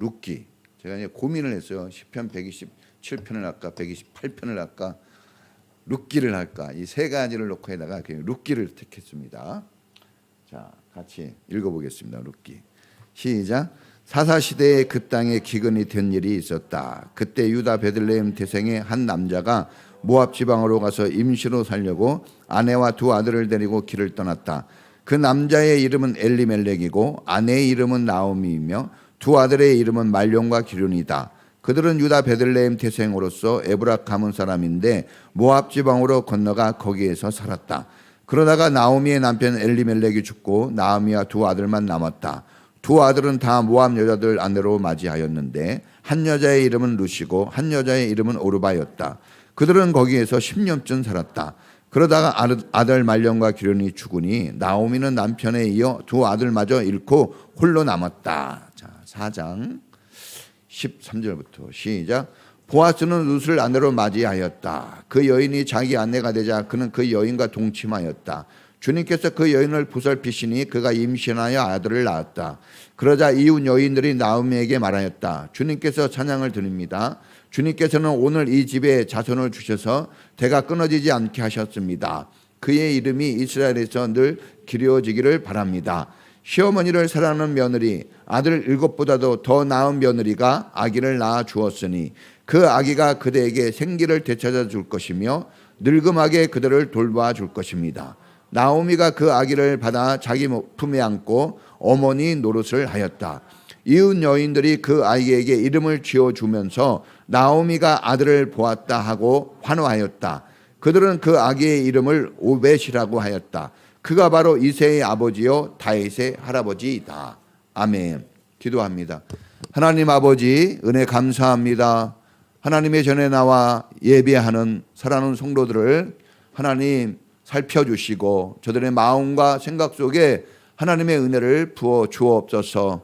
룻기. 제가 이제 고민을 했어요. 시편 127편을 할까 128편을 할까 룻기를 할까. 이 세 가지를 놓고 해다가 룻기를 택했습니다. 자, 같이 읽어보겠습니다. 룻기. 시작. 사사시대에 그 땅에 기근이 된 일이 있었다. 그때 유다 베들레헴 태생의 한 남자가 모압 지방으로 가서 임시로 살려고 아내와 두 아들을 데리고 길을 떠났다. 그 남자의 이름은 엘리멜렉이고 아내의 이름은 나오미이며 두 아들의 이름은 말론과 기륜이다. 그들은 유다 베들레헴 태생으로서 에브락 가문 사람인데 모압 지방으로 건너가 거기에서 살았다. 그러다가 나오미의 남편 엘리멜렉이 죽고 나오미와 두 아들만 남았다. 두 아들은 다 모압 여자들 아내로 맞이하였는데 한 여자의 이름은 루시고 한 여자의 이름은 오르바였다. 그들은 거기에서 10년쯤 살았다. 그러다가 아들 말론과 기륜이 죽으니 나오미는 남편에 이어 두 아들마저 잃고 홀로 남았다. 자, 4장 13절부터 시작. 보아스는 룻을 아내로 맞이하였다. 그 여인이 자기 아내가 되자 그는 그 여인과 동침하였다. 주님께서 그 여인을 보살피시니 그가 임신하여 아들을 낳았다. 그러자 이웃 여인들이 나오미에게 말하였다. 주님께서 찬양을 드립니다. 주님께서는 오늘 이 집에 자손을 주셔서 대가 끊어지지 않게 하셨습니다. 그의 이름이 이스라엘에서 늘 기려지기를 바랍니다. 시어머니를 사랑하는 며느리, 아들 7보다도 더 나은 며느리가 아기를 낳아 주었으니 그 아기가 그대에게 생기를 되찾아 줄 것이며 늙음하게 그들을 돌봐 줄 것입니다. 나오미가 그 아기를 받아 자기 품에 안고 어머니 노릇을 하였다. 이웃 여인들이 그 아이에게 이름을 지어주면서 나오미가 아들을 보았다 하고 환호하였다. 그들은 그 아기의 이름을 오벳이라고 하였다. 그가 바로 이새의 아버지요 다윗의 할아버지이다. 아멘. 기도합니다. 하나님 아버지, 은혜 감사합니다. 하나님의 전에 나와 예배하는 사랑하는 성도들을 하나님 살펴주시고 저들의 마음과 생각 속에 하나님의 은혜를 부어 주옵소서.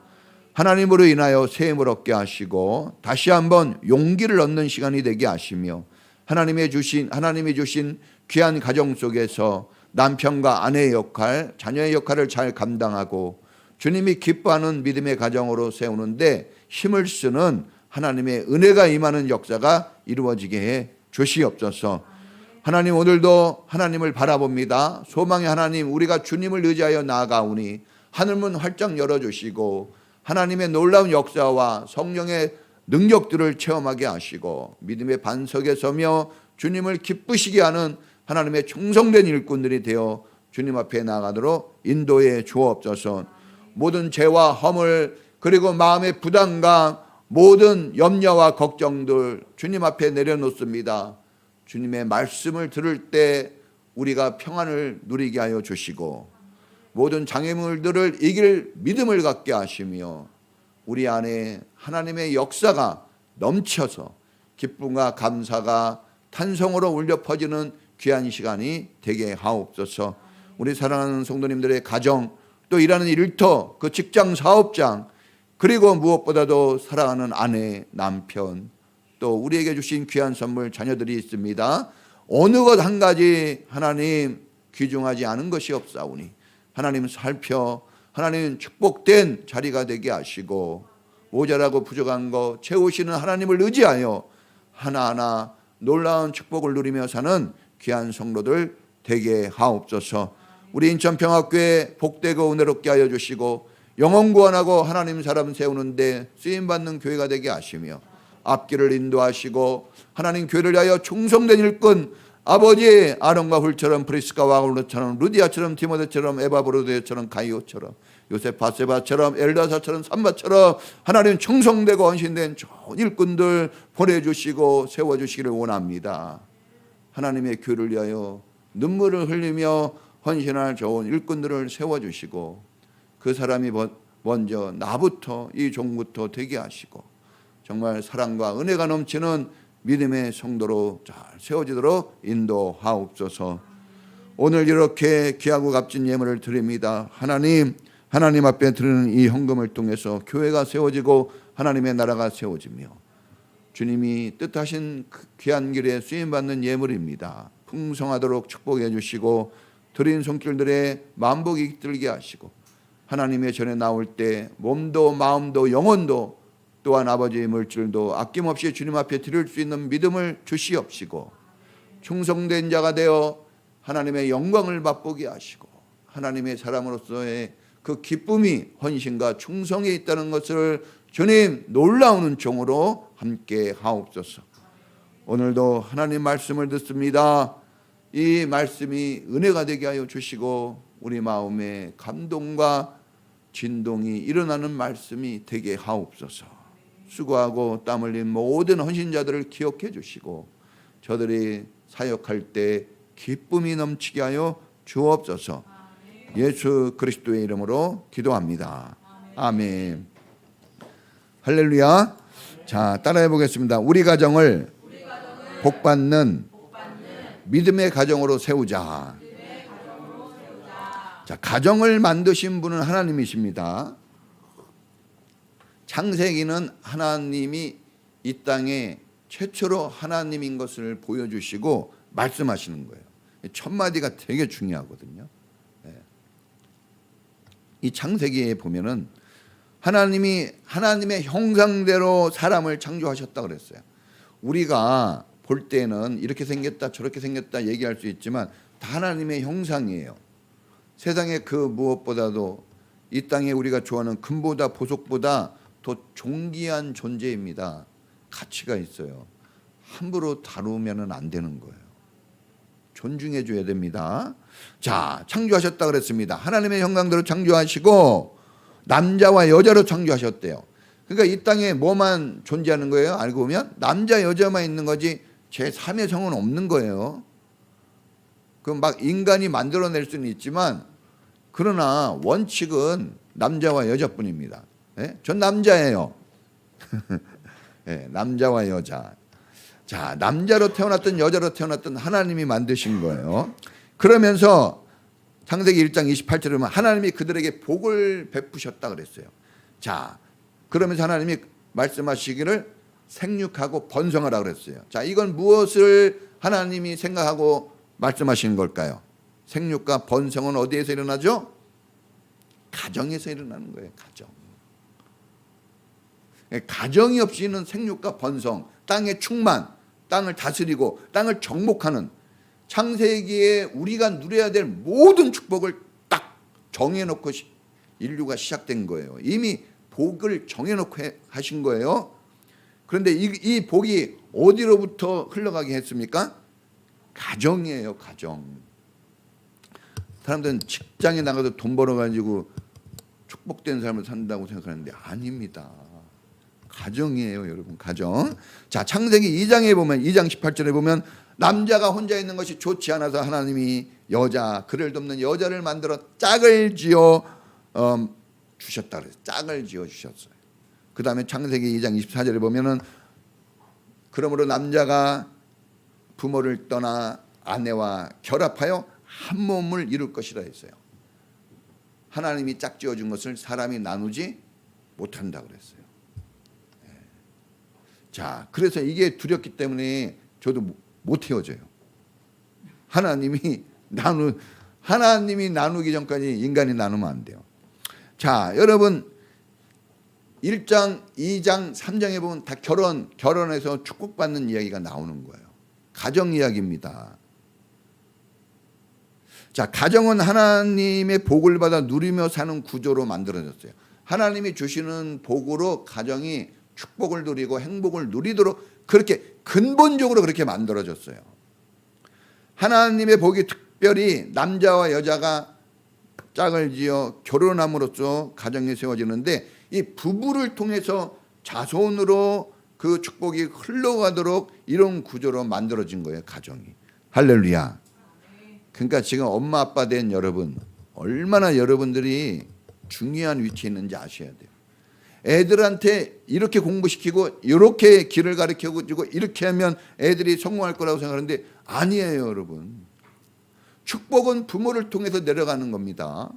하나님으로 인하여 새 힘을 얻게 하시고 다시 한번 용기를 얻는 시간이 되게 하시며 하나님이 주신 귀한 가정 속에서 남편과 아내의 역할, 자녀의 역할을 잘 감당하고 주님이 기뻐하는 믿음의 가정으로 세우는데 힘을 쓰는 하나님의 은혜가 임하는 역사가 이루어지게 해 주시옵소서. 하나님, 오늘도 하나님을 바라봅니다. 소망의 하나님, 우리가 주님을 의지하여 나아가오니 하늘문 활짝 열어주시고 하나님의 놀라운 역사와 성령의 능력들을 체험하게 하시고 믿음의 반석에 서며 주님을 기쁘시게 하는 하나님의 충성된 일꾼들이 되어 주님 앞에 나아가도록 인도해 주옵소서. 모든 죄와 허물 그리고 마음의 부담감, 모든 염려와 걱정들 주님 앞에 내려놓습니다. 주님의 말씀을 들을 때 우리가 평안을 누리게 하여 주시고 모든 장애물들을 이길 믿음을 갖게 하시며 우리 안에 하나님의 역사가 넘쳐서 기쁨과 감사가 탄성으로 울려 퍼지는 귀한 시간이 되게 하옵소서. 우리 사랑하는 성도님들의 가정, 또 일하는 일터, 그 직장 사업장, 그리고 무엇보다도 사랑하는 아내, 남편, 또 우리에게 주신 귀한 선물 자녀들이 있습니다. 어느 것 한 가지 하나님 귀중하지 않은 것이 없사오니 하나님 살펴 하나님 축복된 자리가 되게 하시고 모자라고 부족한 것 채우시는 하나님을 의지하여 하나하나 놀라운 축복을 누리며 사는 귀한 성도들 되게 하옵소서. 우리 인천평화교회 복되고 은혜롭게 하여 주시고 영혼 구원하고 하나님 사람 세우는데 쓰임받는 교회가 되게 하시며 앞길을 인도하시고 하나님 교회를 위하여 충성된 일꾼 아버지 아론과 훌처럼 프리스가와 아울러처럼 루디아처럼 디모데처럼 에바브로드처럼 가이오처럼 요셉 바세바처럼 엘다사처럼 삼바처럼 하나님 충성되고 헌신된 좋은 일꾼들 보내주시고 세워주시기를 원합니다. 하나님의 교회를 위하여 눈물을 흘리며 헌신할 좋은 일꾼들을 세워주시고 그 사람이 먼저 나부터 이 종부터 되게 하시고 정말 사랑과 은혜가 넘치는 믿음의 성도로 잘 세워지도록 인도하옵소서. 오늘 이렇게 귀하고 값진 예물을 드립니다. 하나님 앞에 드리는 이 헌금을 통해서 교회가 세워지고 하나님의 나라가 세워지며 주님이 뜻하신 귀한 길에 쓰임받는 예물입니다. 풍성하도록 축복해 주시고 드린 손길들의 만복이 들게 하시고 하나님의 전에 나올 때 몸도 마음도 영혼도 또한 아버지의 물질도 아낌없이 주님 앞에 드릴 수 있는 믿음을 주시옵시고 충성된 자가 되어 하나님의 영광을 맛보게 하시고 하나님의 사람으로서의 그 기쁨이 헌신과 충성에 있다는 것을 주님 놀라운 종으로 함께 하옵소서. 오늘도 하나님 말씀을 듣습니다. 이 말씀이 은혜가 되게 하여 주시고 우리 마음에 감동과 진동이 일어나는 말씀이 되게 하옵소서. 수고하고 땀 흘린 모든 헌신자들을 기억해 주시고 저들이 사역할 때 기쁨이 넘치게 하여 주옵소서. 예수 그리스도의 이름으로 기도합니다. 아멘. 할렐루야. 자, 따라해 보겠습니다. 우리 가정을 복받는 믿음의 가정으로 세우자. 자, 가정을 만드신 분은 하나님이십니다. 창세기는 하나님이 이 땅에 최초로 하나님인 것을 보여주시고 말씀하시는 거예요. 첫 마디가 되게 중요하거든요. 이 창세기에 보면은 하나님이 하나님의 형상대로 사람을 창조하셨다 그랬어요. 우리가 볼 때는 이렇게 생겼다 저렇게 생겼다 얘기할 수 있지만 다 하나님의 형상이에요. 세상의 그 무엇보다도 이 땅에 우리가 좋아하는 금보다 보석보다 더 존귀한 존재입니다. 가치가 있어요. 함부로 다루면 안 되는 거예요. 존중해 줘야 됩니다. 자, 창조하셨다 그랬습니다. 하나님의 형상대로 창조하시고 남자와 여자로 창조하셨대요. 그러니까 이 땅에 뭐만 존재하는 거예요? 알고 보면 남자 여자만 있는 거지 제3의 성은 없는 거예요. 그 막 인간이 만들어낼 수는 있지만 그러나 원칙은 남자와 여자뿐입니다. 예? 전 남자예요. 예, 남자와 여자. 자, 남자로 태어났든 여자로 태어났든 하나님이 만드신 거예요. 그러면서 창세기 1장 28절에 보면 하나님이 그들에게 복을 베푸셨다 그랬어요. 자, 그러면서 하나님이 말씀하시기를 생육하고 번성하라 그랬어요. 자, 이건 무엇을 하나님이 생각하고 말씀하시는 걸까요? 생육과 번성은 어디에서 일어나죠? 가정에서 일어나는 거예요. 가정. 가정이 없이는 생육과 번성, 땅의 충만, 땅을 다스리고 땅을 정복하는 창세기에 우리가 누려야 될 모든 축복을 딱 정해놓고 인류가 시작된 거예요. 이미 복을 정해놓고 하신 거예요. 그런데 이 복이 어디로부터 흘러가게 했습니까? 가정이에요. 가정. 사람들은 직장에 나가서 돈 벌어가지고 축복된 삶을 산다고 생각하는데 아닙니다. 가정이에요, 여러분. 가정. 자, 창세기 2장에 보면 2장 18절에 보면 남자가 혼자 있는 것이 좋지 않아서 하나님이 여자, 그를 돕는 여자를 만들어 짝을 지어 주셨다 그래서 짝을 지어 주셨어요. 그 다음에 창세기 2장 24절에 보면은 그러므로 남자가 부모를 떠나 아내와 결합하여 한 몸을 이룰 것이라 했어요. 하나님이 짝지어 준 것을 사람이 나누지 못한다 그랬어요. 자, 그래서 이게 두렵기 때문에 저도 못 헤어져요. 하나님이 나누기 전까지 인간이 나누면 안 돼요. 자, 여러분 1장, 2장, 3장에 보면 다 결혼해서 축복받는 이야기가 나오는 거예요. 가정 이야기입니다. 자, 가정은 하나님의 복을 받아 누리며 사는 구조로 만들어졌어요. 하나님이 주시는 복으로 가정이 축복을 누리고 행복을 누리도록 그렇게 근본적으로 그렇게 만들어졌어요. 하나님의 복이 특별히 남자와 여자가 짝을 지어 결혼함으로써 가정이 세워지는데 이 부부를 통해서 자손으로 그 축복이 흘러가도록 이런 구조로 만들어진 거예요. 가정이. 할렐루야. 그러니까 지금 엄마 아빠 된 여러분 얼마나 여러분들이 중요한 위치에 있는지 아셔야 돼요. 애들한테 이렇게 공부시키고 이렇게 길을 가르쳐주고 이렇게 하면 애들이 성공할 거라고 생각하는데 아니에요, 여러분. 축복은 부모를 통해서 내려가는 겁니다.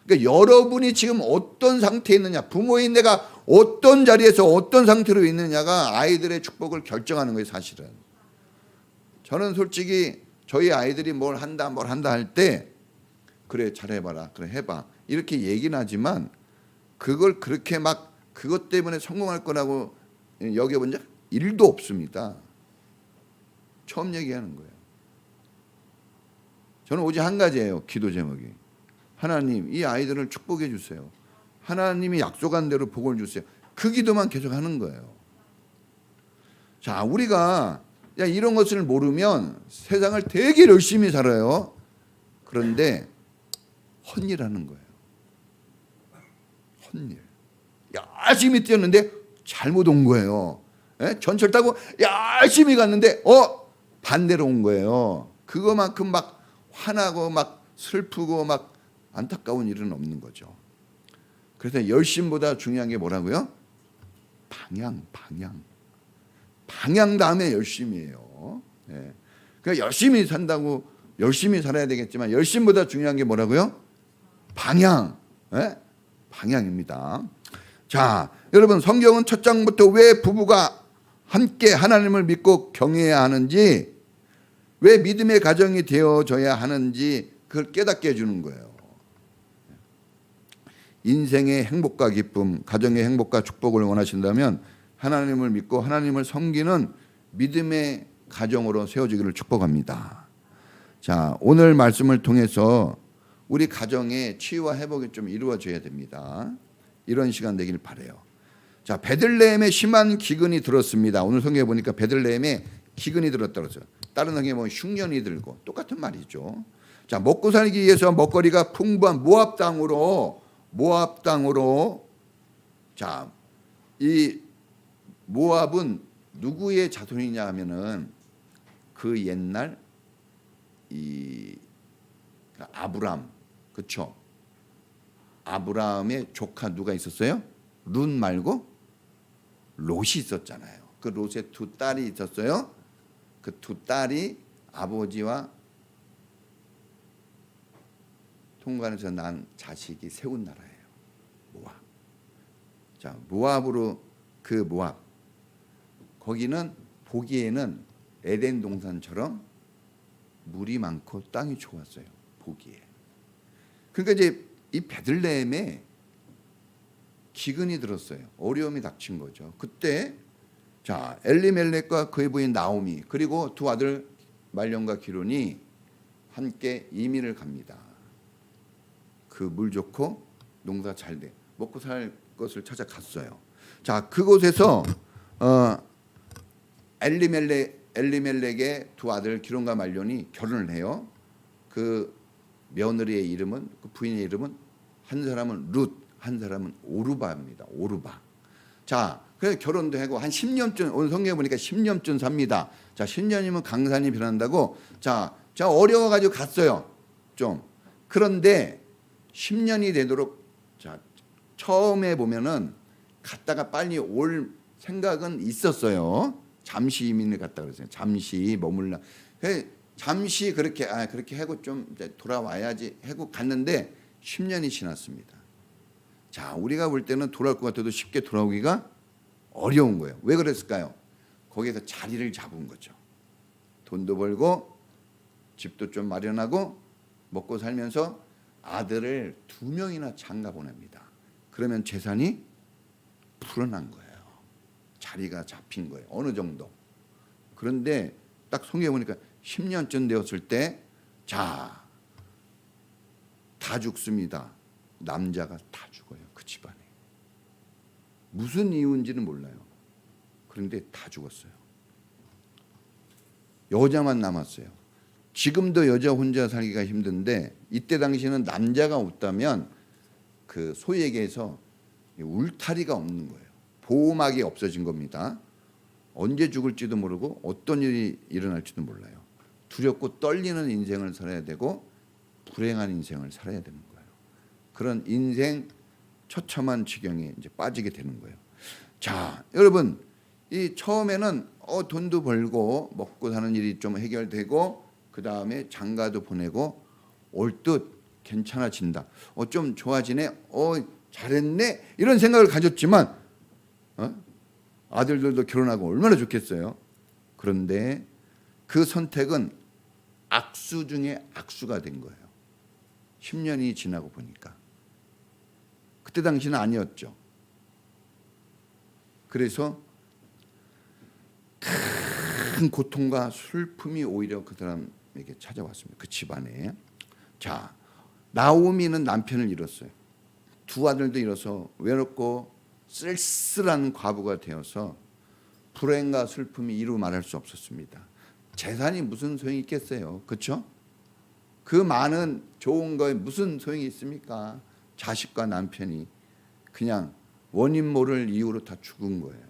그러니까 여러분이 지금 어떤 상태에 있느냐, 부모인 내가 어떤 자리에서 어떤 상태로 있느냐가 아이들의 축복을 결정하는 거예요, 사실은. 저는 솔직히 저희 아이들이 뭘 한다 할 때 그래 잘해봐라, 그래 해봐 이렇게 얘기는 하지만 그걸 그렇게 막 그것 때문에 성공할 거라고 여겨본 적 1도 없습니다. 처음 얘기하는 거예요. 저는 오직 한 가지예요. 기도 제목이. 하나님, 이 아이들을 축복해 주세요. 하나님이 약속한 대로 복을 주세요. 그 기도만 계속 하는 거예요. 자, 우리가 이런 것을 모르면 세상을 되게 열심히 살아요. 그런데 헛일하는 거예요. 헛일. 열심히 뛰었는데 잘못 온 거예요. 전철 타고 열심히 갔는데 반대로 온 거예요. 그거만큼 막 화나고 막 슬프고 막 안타까운 일은 없는 거죠. 그래서 열심보다 중요한 게 뭐라고요? 방향 다음에 열심이에요. 그러니까 열심히 산다고 열심히 살아야 되겠지만 열심보다 중요한 게 뭐라고요? 방향입니다. 자, 여러분 성경은 첫 장부터 왜 부부가 함께 하나님을 믿고 경외해야 하는지, 왜 믿음의 가정이 되어져야 하는지 그걸 깨닫게 해주는 거예요. 인생의 행복과 기쁨, 가정의 행복과 축복을 원하신다면 하나님을 믿고 하나님을 섬기는 믿음의 가정으로 세워지기를 축복합니다. 자, 오늘 말씀을 통해서 우리 가정의 치유와 회복이 좀 이루어져야 됩니다. 이런 시간 되길 바라요. 자, 베들레헴에 심한 기근이 들었습니다. 오늘 성경에 보니까 베들레헴에 기근이 들었다고 했어요. 다른 성경에 보면 흉년이 들고 똑같은 말이죠. 자, 먹고 살기 위해서 먹거리가 풍부한 모압 땅으로 자, 이 모압은 누구의 자손이냐 하면은 그 옛날 이 아브람, 그렇죠? 아브라함의 조카 누가 있었어요? 룻 말고 롯이 있었잖아요. 그 롯의 두 딸이 있었어요. 그 두 딸이 아버지와 통관해서 난 자식이 세운 나라예요. 모압. 자, 모압으로 그 모압. 거기는 보기에는 에덴 동산처럼 물이 많고 땅이 좋았어요. 보기에. 그러니까 이제 이 베들레헴에 기근이 들었어요. 어려움이 닥친 거죠. 그때 자, 엘리멜렉과 그의 부인 나오미 그리고 두 아들 말론과 기론이 함께 이민을 갑니다. 그 물 좋고 농사 잘 돼 먹고 살 것을 찾아갔어요. 자, 그곳에서 엘리멜렉의 두 아들 기론과 말론이 결혼을 해요. 그 며느리의 이름은, 그 부인의 이름은, 한 사람은 룻, 한 사람은 오르바입니다. 오르바. 자, 그래서 결혼도 하고 한 10년쯤, 오늘 성경에 보니까 10년쯤 삽니다. 자, 10년이면 강산이 변한다고. 자, 어려워가지고 갔어요. 좀. 그런데 10년이 되도록, 자, 처음에 보면은 갔다가 빨리 올 생각은 있었어요. 잠시 이민을 갔다 그랬어요. 잠시 머물라. 잠시 그렇게 하고 좀 이제 돌아와야지 하고 갔는데 10년이 지났습니다. 자, 우리가 볼 때는 돌아올 것 같아도 쉽게 돌아오기가 어려운 거예요. 왜 그랬을까요? 거기에서 자리를 잡은 거죠. 돈도 벌고 집도 좀 마련하고 먹고 살면서 아들을 2명이나 장가 보냅니다. 그러면 재산이 불어난 거예요. 자리가 잡힌 거예요. 어느 정도. 그런데 딱 성경에 보니까 10년쯤 되었을 때, 자, 다 죽습니다. 남자가 다 죽어요. 그 집안에. 무슨 이유인지는 몰라요. 그런데 다 죽었어요. 여자만 남았어요. 지금도 여자 혼자 살기가 힘든데 이때 당시에는 남자가 없다면 그 소위 얘기해서 울타리가 없는 거예요. 보호막이 없어진 겁니다. 언제 죽을지도 모르고 어떤 일이 일어날지도 몰라요. 두렵고 떨리는 인생을 살아야 되고 불행한 인생을 살아야 되는 거예요. 그런 인생 처참한 지경에 이제 빠지게 되는 거예요. 자, 여러분, 이 처음에는 돈도 벌고 먹고 사는 일이 좀 해결되고 그 다음에 장가도 보내고 올 듯 괜찮아진다. 좀 좋아지네. 잘했네. 이런 생각을 가졌지만 아들들도 결혼하고 얼마나 좋겠어요. 그런데 그 선택은 악수 중에 악수가 된 거예요. 10년이 지나고 보니까. 그때 당시는 아니었죠. 그래서 큰 고통과 슬픔이 오히려 그 사람에게 찾아왔습니다. 그 집안에. 자, 나오미는 남편을 잃었어요. 두 아들도 잃어서 외롭고 쓸쓸한 과부가 되어서 불행과 슬픔이 이루 말할 수 없었습니다. 재산이 무슨 소용이 있겠어요? 그렇죠? 그 많은 좋은 거에 무슨 소용이 있습니까? 자식과 남편이 그냥 원인 모를 이유로 다 죽은 거예요.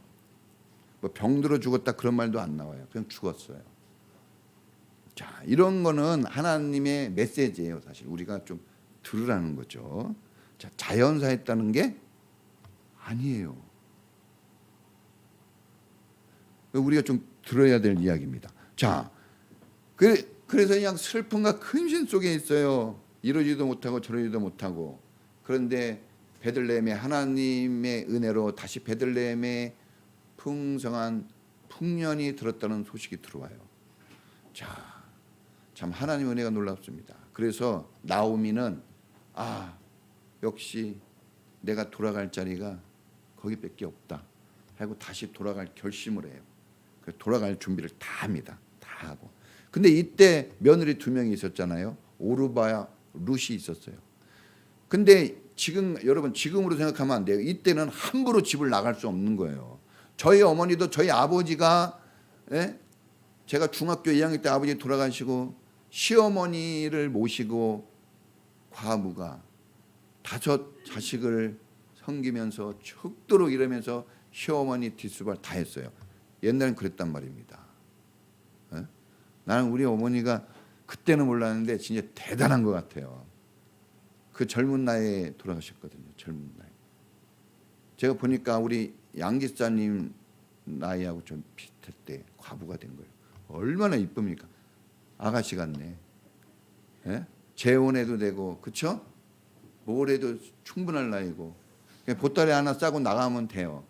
뭐 병들어 죽었다 그런 말도 안 나와요. 그냥 죽었어요. 자, 이런 거는 하나님의 메시지예요. 사실 우리가 좀 들으라는 거죠. 자, 자연사했다는 게 아니에요. 우리가 좀 들어야 될 이야기입니다. 자, 그래서 그냥 슬픔과 근심 속에 있어요. 이러지도 못하고 저러지도 못하고. 그런데 베들레헴에 하나님의 은혜로 다시 베들레헴에 풍성한 풍년이 들었다는 소식이 들어와요. 자, 참 하나님의 은혜가 놀랍습니다. 그래서 나오미는 역시 내가 돌아갈 자리가 거기밖에 없다 하고 다시 돌아갈 결심을 해요. 돌아갈 준비를 다 합니다. 다 하고. 근데 이때 며느리 두 명이 있었잖아요. 오르바와 룻이 있었어요. 근데 지금 여러분 지금으로 생각하면 안 돼요. 이때는 함부로 집을 나갈 수 없는 거예요. 저희 어머니도 저희 아버지가 제가 중학교 2학년 때 아버지 돌아가시고 시어머니를 모시고 과부가 5 자식을 섬기면서 죽도록 이러면서 시어머니 뒷수발 다 했어요. 옛날엔 그랬단 말입니다. 나는 우리 어머니가 그때는 몰랐는데 진짜 대단한 것 같아요. 그 젊은 나이에 돌아가셨거든요. 젊은 나이. 제가 보니까 우리 양기사님 나이하고 좀 비슷할 때 과부가 된 거예요. 얼마나 이쁩니까? 아가씨 같네. 재혼해도 되고, 그렇죠? 뭘 해도 충분할 나이고. 그냥 보따리 하나 싸고 나가면 돼요.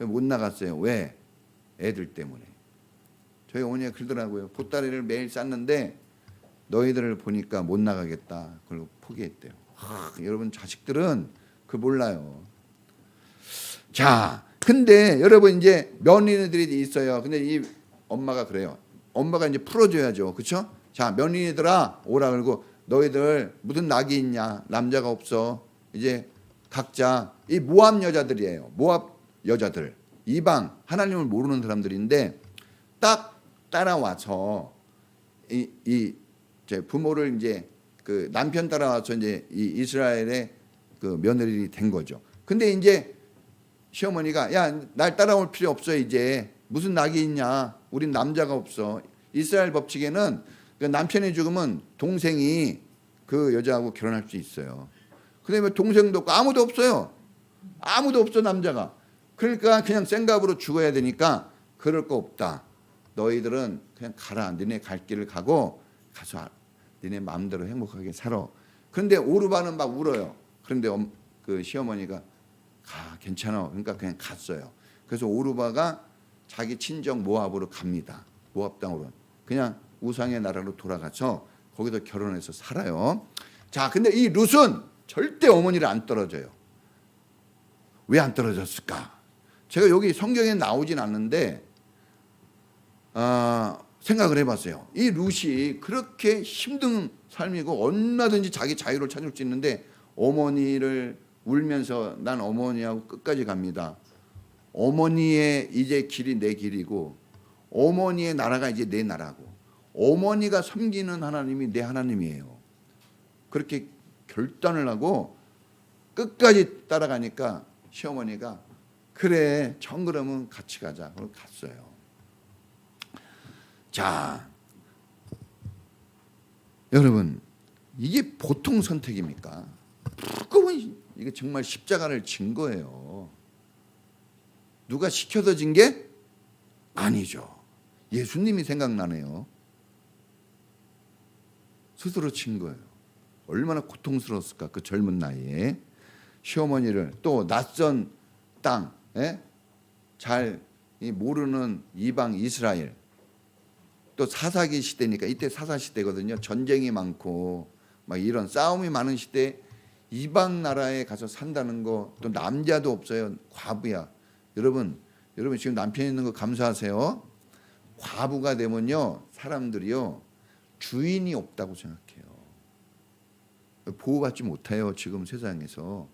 못 나갔어요. 왜? 애들 때문에. 저희 어머니가 그러더라고요. 보따리를 매일 쌌는데 너희들을 보니까 못 나가겠다. 그리고 포기했대요. 여러분 자식들은 그 몰라요. 자, 근데 여러분 이제 며느리들이 있어요. 근데 이 엄마가 그래요. 엄마가 이제 풀어줘야죠. 그렇죠? 자, 며느리들아 오라 그러고 너희들 무슨 낙이 있냐? 남자가 없어. 이제 각자 이 모압 여자들이에요. 모압 여자들. 이방 하나님을 모르는 사람들인데 딱 따라와서 제 부모를 이제 그 남편 따라와서 이제 이 이스라엘의 그 며느리 된 거죠. 근데 이제 시어머니가 야, 날 따라올 필요 없어. 이제 무슨 낙이 있냐? 우린 남자가 없어. 이스라엘 법칙에는 그 남편이 죽으면 동생이 그 여자하고 결혼할 수 있어요. 그다음에 동생도 없고 아무도 없어요. 아무도 없어 남자가. 그러니까 그냥 생각으로 죽어야 되니까 그럴 거 없다. 너희들은 그냥 가라. 너네 갈 길을 가고 가서 너네 마음대로 행복하게 살아. 그런데 오르바는 막 울어요. 그런데 그 시어머니가 괜찮아. 그러니까 그냥 갔어요. 그래서 오르바가 자기 친정 모압으로 갑니다. 모압 땅으로. 그냥 우상의 나라로 돌아가서 거기서 결혼해서 살아요. 자, 근데 이 룻은 절대 어머니를 안 떨어져요. 왜 안 떨어졌을까? 제가 여기 성경에 나오진 않는데 생각을 해봤어요. 이 룻이 그렇게 힘든 삶이고 얼마든지 자기 자유를 찾을 수 있는데 어머니를 울면서 난 어머니하고 끝까지 갑니다. 어머니의 이제 길이 내 길이고 어머니의 나라가 이제 내 나라고 어머니가 섬기는 하나님이 내 하나님이에요. 그렇게 결단을 하고 끝까지 따라가니까 시어머니가 그래 정그러면 같이 가자. 그러고 갔어요. 자, 여러분 이게 보통 선택입니까? 이게 정말 십자가를 진 거예요. 누가 시켜서 진 게 아니죠. 예수님이 생각나네요. 스스로 친 거예요. 얼마나 고통스러웠을까 그 젊은 나이에. 시어머니를 또 낯선 땅, 잘 모르는 이방 이스라엘, 또 사사기 시대니까 이때 사사 시대거든요. 전쟁이 많고 막 이런 싸움이 많은 시대 이방 나라에 가서 산다는 거, 또 남자도 없어요. 과부야. 여러분 지금 남편 있는 거 감사하세요. 과부가 되면요 사람들이요 주인이 없다고 생각해요. 보호받지 못해요. 지금 세상에서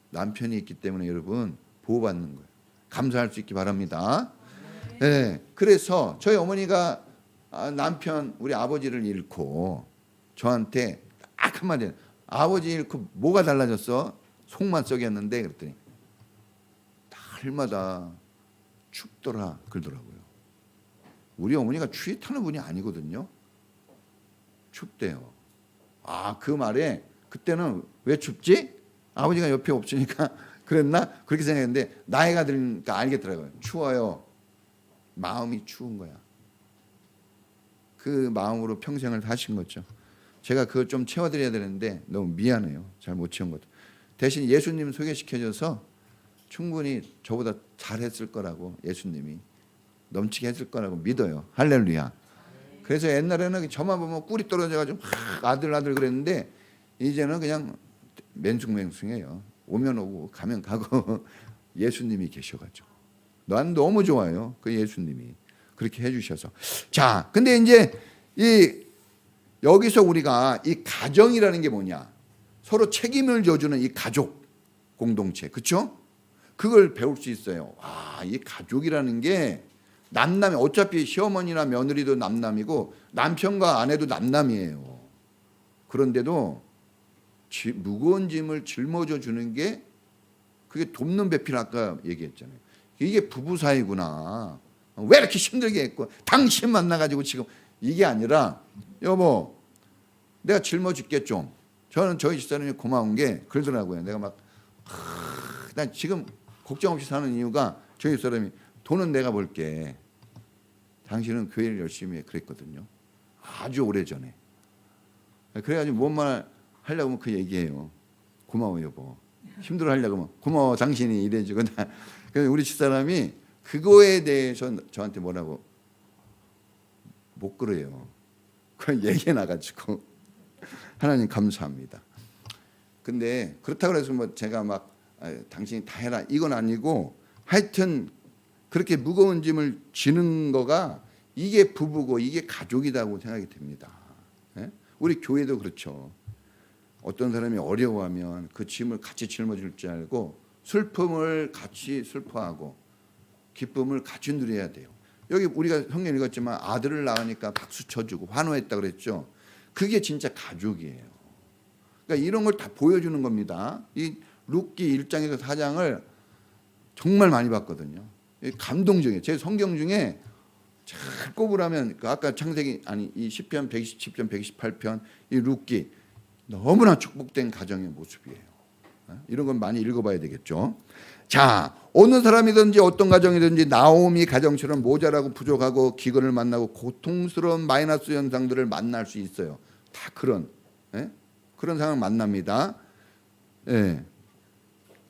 남편이 있기 때문에 여러분 보호받는 거예요. 감사할 수 있기 바랍니다. 네, 그래서 저희 어머니가 남편 우리 아버지를 잃고 저한테 딱 한마디, 아버지 잃고 뭐가 달라졌어? 속만 썩였는데 그랬더니 날마다 춥더라 그러더라고요. 우리 어머니가 추위 타는 분이 아니거든요. 춥대요. 그 말에 그때는 왜 춥지? 아버지가 옆에 없으니까 그랬나? 그렇게 생각했는데 나이가 들으니까 알겠더라고요. 추워요. 마음이 추운 거야. 그 마음으로 평생을 사신 거죠. 제가 그걸 좀 채워드려야 되는데 너무 미안해요. 잘 못 채운 것도. 대신 예수님 소개시켜줘서 충분히 저보다 잘했을 거라고 예수님이 넘치게 했을 거라고 믿어요. 할렐루야. 그래서 옛날에는 저만 보면 꿀이 떨어져가지고 아들 그랬는데 이제는 그냥 맹숭맹숭해요. 오면 오고 가면 가고 예수님이 계셔가지고 난 너무 좋아요. 그 예수님이 그렇게 해주셔서. 자, 근데 이제 여기서 우리가 이 가정이라는 게 뭐냐? 서로 책임을 져주는 이 가족 공동체, 그렇죠? 그걸 배울 수 있어요. 이 가족이라는 게 남남이 어차피 시어머니나 며느리도 남남이고 남편과 아내도 남남이에요. 그런데도 무거운 짐을 짊어져 주는 게 그게 돕는 배필 아까 얘기했잖아요. 이게 부부 사이구나. 왜 이렇게 힘들게 했고 당신 만나가지고 지금 이게 아니라 여보 내가 짊어질게 좀. 저는 저희 집사람이 고마운 게 그러더라고요. 내가 막 난 지금 걱정 없이 사는 이유가 저희 집사람이 돈은 내가 벌게. 당신은 교회를 열심히 해 그랬거든요. 아주 오래전에. 그래가지고 뭔 말 하려고 하면 그 얘기해요. 고마워 여보. 힘들어 하려고 하면 고마워 당신이 이래주고. 그래서 우리 집사람이 그거에 대해서 저한테 뭐라고 못 그래요. 그걸 얘기해 나가지고 하나님 감사합니다. 근데 그렇다고 해서 뭐 제가 막 당신이 다 해라 이건 아니고 하여튼 그렇게 무거운 짐을 지는 거가 이게 부부고 이게 가족이라고 생각이 됩니다. 우리 교회도 그렇죠. 어떤 사람이 어려워하면 그 짐을 같이 짊어질 줄 알고 슬픔을 같이 슬퍼하고 기쁨을 같이 누려야 돼요. 여기 우리가 성경 읽었지만 아들을 낳으니까 박수 쳐주고 환호했다 그랬죠. 그게 진짜 가족이에요. 그러니까 이런 걸 다 보여주는 겁니다. 이 룻기 1장에서 4장을 정말 많이 봤거든요. 감동적이에요. 제 성경 중에 잘 꼽으라면 아까 창세기 이 시편 127편 128편 이 룻기 너무나 축복된 가정의 모습이에요. 이런 건 많이 읽어봐야 되겠죠. 자, 어느 사람이든지 어떤 가정이든지 나오미 가정처럼 모자라고 부족하고 기근을 만나고 고통스러운 마이너스 현상들을 만날 수 있어요. 다 그런 상황을 만납니다.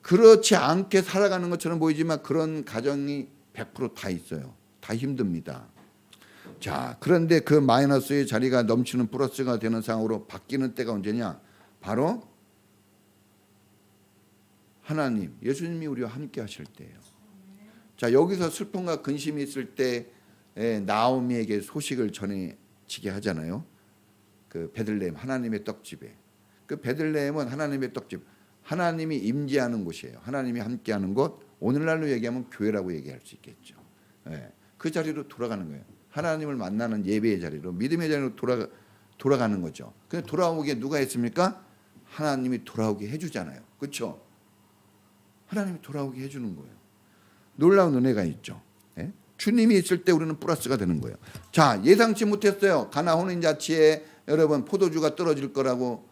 그렇지 않게 살아가는 것처럼 보이지만 그런 가정이 100% 다 있어요. 다 힘듭니다. 자, 그런데 그 마이너스의 자리가 넘치는 플러스가 되는 상황으로 바뀌는 때가 언제냐? 바로 하나님, 예수님이 우리와 함께 하실 때예요. 자, 여기서 슬픔과 근심이 있을 때 나오미에게 소식을 전해지게 하잖아요. 그 베들레헴 하나님의 떡집에. 그 베들레헴은 하나님의 떡집. 하나님이 임재하는 곳이에요. 하나님이 함께하는 곳. 오늘날로 얘기하면 교회라고 얘기할 수 있겠죠. 그 자리로 돌아가는 거예요. 하나님을 만나는 예배의 자리로 믿음의 자리로 돌아가는 거죠. 근데 돌아오게 누가 했습니까? 하나님이 돌아오게 해주잖아요. 그렇죠? 하나님이 돌아오게 해주는 거예요. 놀라운 은혜가 있죠. 주님이 있을 때 우리는 플러스가 되는 거예요. 자, 예상치 못했어요. 가나 혼인잔치에 여러분 포도주가 떨어질 거라고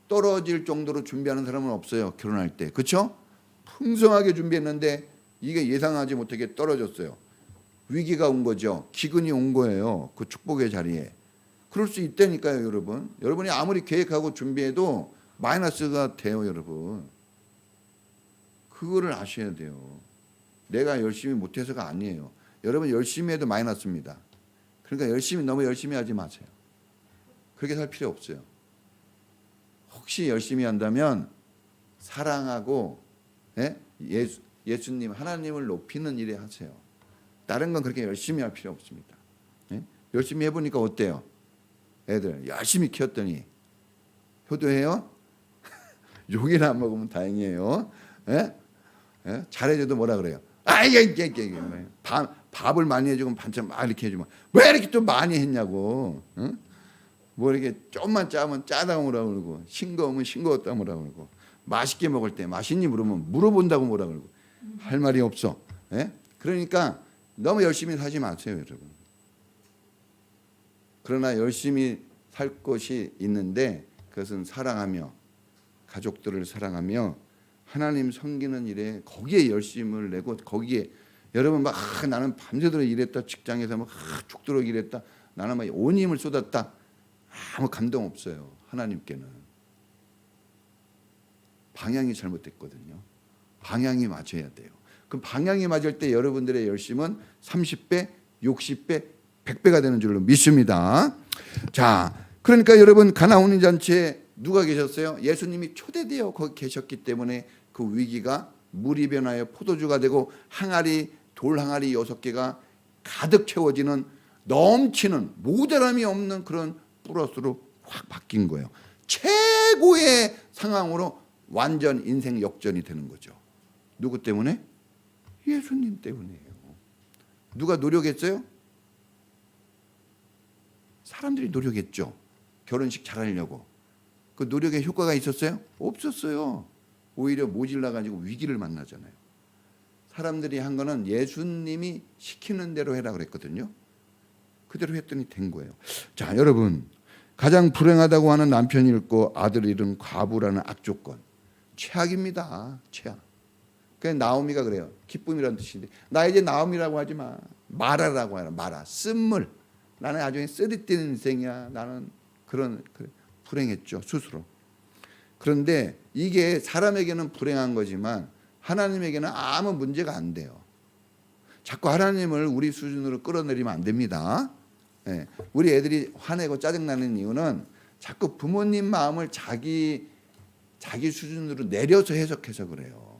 떨어질 정도로 준비하는 사람은 없어요. 결혼할 때. 그렇죠? 풍성하게 준비했는데 이게 예상하지 못하게 떨어졌어요. 위기가 온 거죠. 기근이 온 거예요. 그 축복의 자리에. 그럴 수 있다니까요, 여러분. 여러분이 아무리 계획하고 준비해도 마이너스가 돼요, 여러분. 그거를 아셔야 돼요. 내가 열심히 못해서가 아니에요. 여러분 열심히 해도 마이너스입니다. 그러니까 너무 열심히 하지 마세요. 그렇게 살 필요 없어요. 혹시 열심히 한다면 사랑하고 예수님 하나님을 높이는 일에 하세요. 다른 건 그렇게 열심히 할 필요 없습니다. 예? 열심히 해보니까 어때요? 애들 열심히 키웠더니 효도해요? 욕이나 안 먹으면 다행이에요. 예? 예? 잘해줘도 뭐라 그래요? 이게 밥을 많이 해주고 반찬 막 이렇게 해주면 왜 이렇게 또 많이 했냐고. 응? 뭐 이렇게 좀만 짜면 짜다고 뭐라 그러고 싱거우면 싱거웠다고 뭐라 그러고 맛있게 먹을 때 맛있니 물으면 물어본다고 뭐라 그러고 할 말이 없어. 예? 그러니까 너무 열심히 사지 마세요, 여러분. 그러나 열심히 살 것이 있는데 그것은 사랑하며 가족들을 사랑하며 하나님 섬기는 일에 거기에 열심을 내고 거기에 여러분 막 나는 밤새도록 일했다 직장에서 막 죽도록 일했다 나는 막 온 힘을 쏟았다 아무 감동 없어요. 하나님께는 방향이 잘못됐거든요. 방향이 맞아야 돼요. 그 방향이 맞을 때 여러분들의 열심은 30배, 60배, 100배가 되는 줄로 믿습니다. 자, 그러니까 여러분 가나 혼인잔치에 누가 계셨어요? 예수님이 초대되어 거기 계셨기 때문에 그 위기가 물이 변하여 포도주가 되고 항아리 돌 항아리 6개가 가득 채워지는 넘치는 모자람이 없는 그런 플러스로 확 바뀐 거예요. 최고의 상황으로 완전 인생 역전이 되는 거죠. 누구 때문에? 예수님 때문이에요. 누가 노력했어요? 사람들이 노력했죠. 결혼식 잘하려고. 그 노력에 효과가 있었어요? 없었어요. 오히려 모질라 가지고 위기를 만나잖아요. 사람들이 한 거는 예수님이 시키는 대로 해라 그랬거든요. 그대로 했더니 된 거예요. 자, 여러분 가장 불행하다고 하는 남편이 잃고 아들을 잃은 과부라는 악조건 최악입니다. 최악. 그냥 나오미가 그래요. 기쁨이라는 뜻인데 나 이제 나오미라고 하지 마. 마라라고 해라. 마라. 쓴물. 나는 나중에 쓰리띠는 인생이야. 나는 그래, 불행했죠. 스스로. 그런데 이게 사람에게는 불행한 거지만 하나님에게는 아무 문제가 안 돼요. 자꾸 하나님을 우리 수준으로 끌어내리면 안 됩니다. 예. 우리 애들이 화내고 짜증나는 이유는 자꾸 부모님 마음을 자기 수준으로 내려서 해석해서 그래요.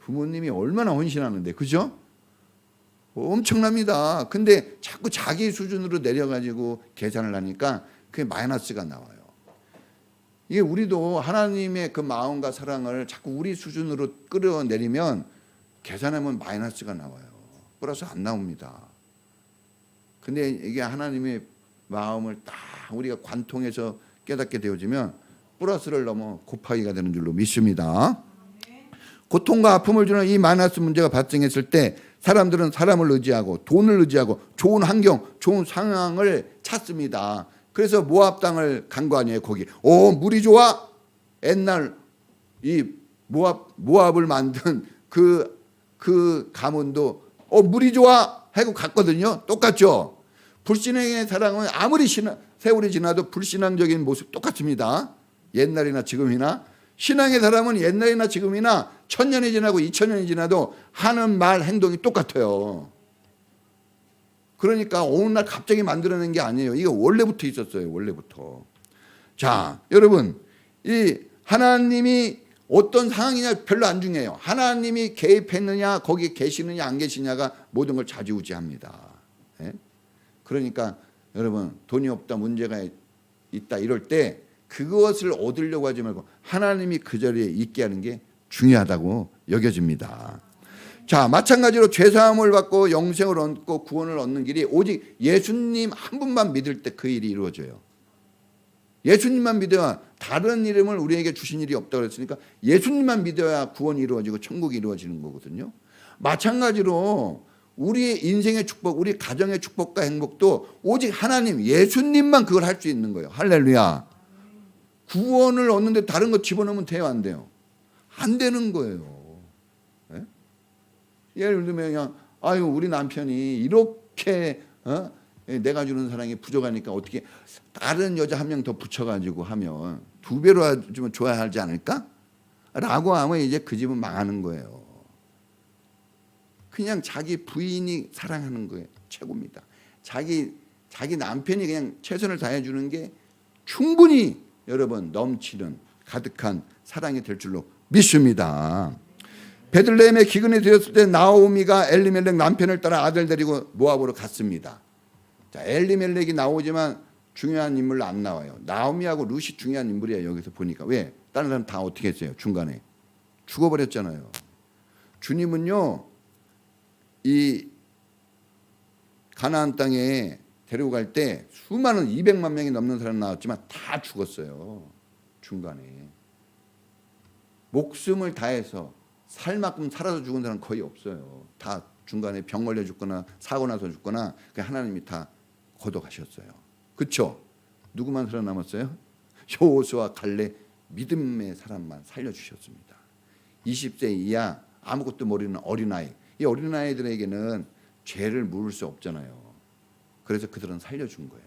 부모님이 얼마나 헌신하는데, 그죠? 엄청납니다. 근데 자꾸 자기 수준으로 내려가지고 계산을 하니까 그게 마이너스가 나와요. 이게 우리도 하나님의 그 마음과 사랑을 자꾸 우리 수준으로 끌어내리면 계산하면 마이너스가 나와요. 플러스 안 나옵니다. 근데 이게 하나님의 마음을 딱 우리가 관통해서 깨닫게 되어지면 플러스를 넘어 곱하기가 되는 줄로 믿습니다. 고통과 아픔을 주는 이 마이너스 문제가 발생했을 때 사람들은 사람을 의지하고 돈을 의지하고 좋은 환경, 좋은 상황을 찾습니다. 그래서 모압 땅을 간 거 아니에요. 거기 물이 좋아. 옛날 이 모압을 만든 그 가문도 물이 좋아 하고 갔거든요. 똑같죠. 불신앙의 사랑은 아무리 세월이 지나도 불신앙적인 모습 똑같습니다. 옛날이나 지금이나 신앙의 사람은 옛날이나 지금이나 1000년이 지나고 2000년이 지나도 하는 말 행동이 똑같아요. 그러니까 어느 날 갑자기 만들어낸 게 아니에요. 이게 원래부터 있었어요. 원래부터. 자, 여러분, 이 하나님이 어떤 상황이냐 별로 안 중요해요. 하나님이 개입했느냐, 거기 계시느냐 안 계시냐가 모든 걸 좌지우지합니다. 예? 그러니까 여러분 돈이 없다, 문제가 있다 이럴 때 그것을 얻으려고 하지 말고 하나님이 그 자리에 있게 하는 게 중요하다고 여겨집니다. 자, 마찬가지로 죄사함을 받고 영생을 얻고 구원을 얻는 길이 오직 예수님 한 분만 믿을 때 그 일이 이루어져요. 예수님만 믿어야 다른 이름을 우리에게 주신 일이 없다고 그랬으니까 예수님만 믿어야 구원이 이루어지고 천국이 이루어지는 거거든요. 마찬가지로 우리의 인생의 축복, 우리 가정의 축복과 행복도 오직 하나님, 예수님만 그걸 할 수 있는 거예요. 할렐루야. 구원을 얻는데 다른 거 집어넣으면 돼요, 안 돼요? 안 되는 거예요. 네? 예를 들면 그냥 우리 남편이 이렇게 내가 주는 사랑이 부족하니까 어떻게 다른 여자 한 명 더 붙여가지고 하면 2배로 주면 좋아하지 않을까? 라고 하면 이제 그 집은 망하는 거예요. 그냥 자기 부인이 사랑하는 거예요. 최고입니다. 자기 남편이 그냥 최선을 다해주는 게 충분히 여러분 넘치는 가득한 사랑이 될 줄로 믿습니다. 베들레헴에 기근이 되었을 때 나오미가 엘리멜렉 남편을 따라 아들 데리고 모압으로 갔습니다. 자, 엘리멜렉이 나오지만 중요한 인물 안 나와요. 나오미하고 룻이 중요한 인물이에요. 여기서 보니까. 왜? 다른 사람 다 어떻게 했어요? 중간에 죽어버렸잖아요. 주님은요, 이 가나안 땅에 데리고 갈 때 수많은 200만 명이 넘는 사람 나왔지만 다 죽었어요. 중간에. 목숨을 다해서 살 만큼 살아서 죽은 사람 거의 없어요. 다 중간에 병 걸려 죽거나 사고 나서 죽거나 하나님이 다 걷어가셨어요. 그렇죠? 누구만 살아남았어요? 여호수아 갈렙 믿음의 사람만 살려주셨습니다. 20세 이하 아무것도 모르는 어린아이. 이 어린아이들에게는 죄를 물을 수 없잖아요. 그래서 그들은 살려준 거예요.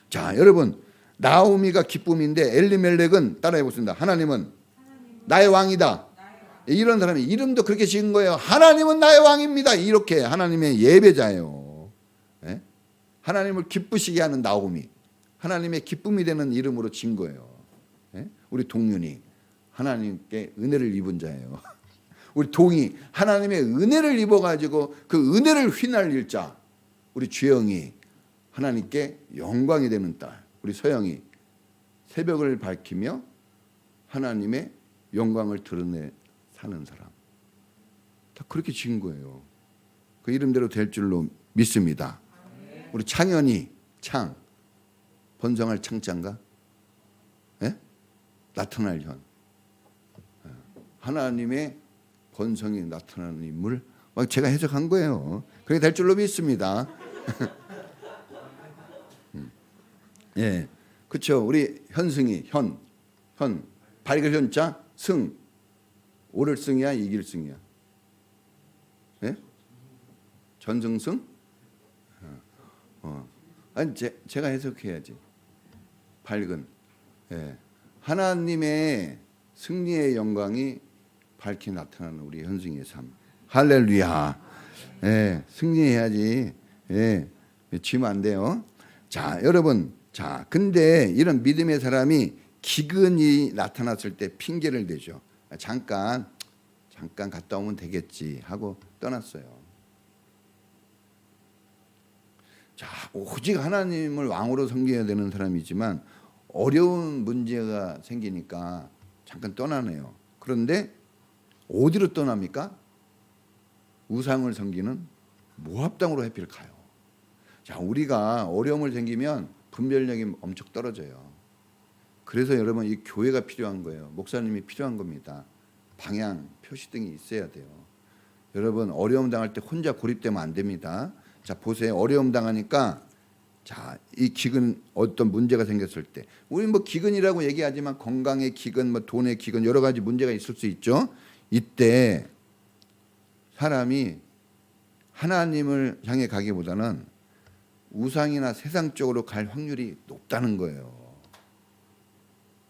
자, 여러분, 나오미가 기쁨인데 엘리멜렉은 따라해 보습니다. 하나님은 나의 왕이다. 이런 사람이 이름도 그렇게 지은 거예요. 하나님은 나의 왕입니다. 이렇게 하나님의 예배자예요. 예? 하나님을 기쁘시게 하는 나오미, 하나님의 기쁨이 되는 이름으로 지은 거예요. 예? 우리 동윤이 하나님께 은혜를 입은 자예요. 우리 동이 하나님의 은혜를 입어가지고 그 은혜를 휘날릴 자. 우리 주영이 하나님께 영광이 되는 딸. 우리 서영이 새벽을 밝히며 하나님의 영광을 드러내 사는 사람. 다 그렇게 지은 거예요. 그 이름대로 될 줄로 믿습니다. 우리 창현이 창 번성할 창자인가? 예? 나타날 현. 하나님의 번성이 나타나는 인물. 제가 해석한 거예요. 그렇게 될 줄로 믿습니다. 예, 그렇죠. 우리 현승이 현 밝을 현자 승 오를 승이야 이길 승이야. 예? 전승승? 아니 제가 해석해야지. 밝은. 예. 하나님의 승리의 영광이 밝게 나타나는 우리 현승의 삶. 할렐루야. 예, 승리해야지. 예, 지면 안 돼요. 자, 여러분. 자, 근데 이런 믿음의 사람이 기근이 나타났을 때 핑계를 대죠. 잠깐 갔다 오면 되겠지 하고 떠났어요. 자, 오직 하나님을 왕으로 섬겨야 되는 사람이지만 어려운 문제가 생기니까 잠깐 떠나네요. 그런데 어디로 떠납니까? 우상을 섬기는 모압 땅으로 하필 가요. 자, 우리가 어려움을 생기면 분별력이 엄청 떨어져요. 그래서 여러분 이 교회가 필요한 거예요. 목사님이 필요한 겁니다. 방향, 표시등이 있어야 돼요. 여러분 어려움 당할 때 혼자 고립되면 안 됩니다. 자, 보세요. 어려움 당하니까 자, 이 기근 어떤 문제가 생겼을 때 우리 뭐 기근이라고 얘기하지만 건강의 기근, 뭐 돈의 기근 여러 가지 문제가 있을 수 있죠. 이때 사람이 하나님을 향해 가기보다는 우상이나 세상 쪽으로 갈 확률이 높다는 거예요.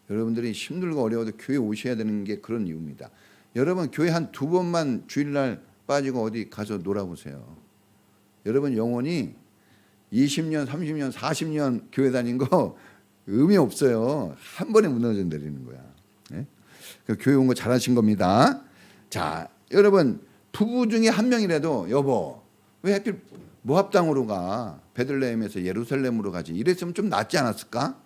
여러분들이 힘들고 어려워도 교회 오셔야 되는 게 그런 이유입니다. 여러분 교회 한 2번만 주일날 빠지고 어디 가서 놀아보세요. 여러분 영혼이 20년, 30년, 40년 교회 다닌 거 의미 없어요. 한 번에 무너져 내리는 거야. 네? 교회 온 거 잘하신 겁니다. 자, 여러분 부부 중에 한 명이라도 여보 왜 하필 모압 땅으로 가? 베들레헴에서 예루살렘으로 가지. 이랬으면 좀 낫지 않았을까?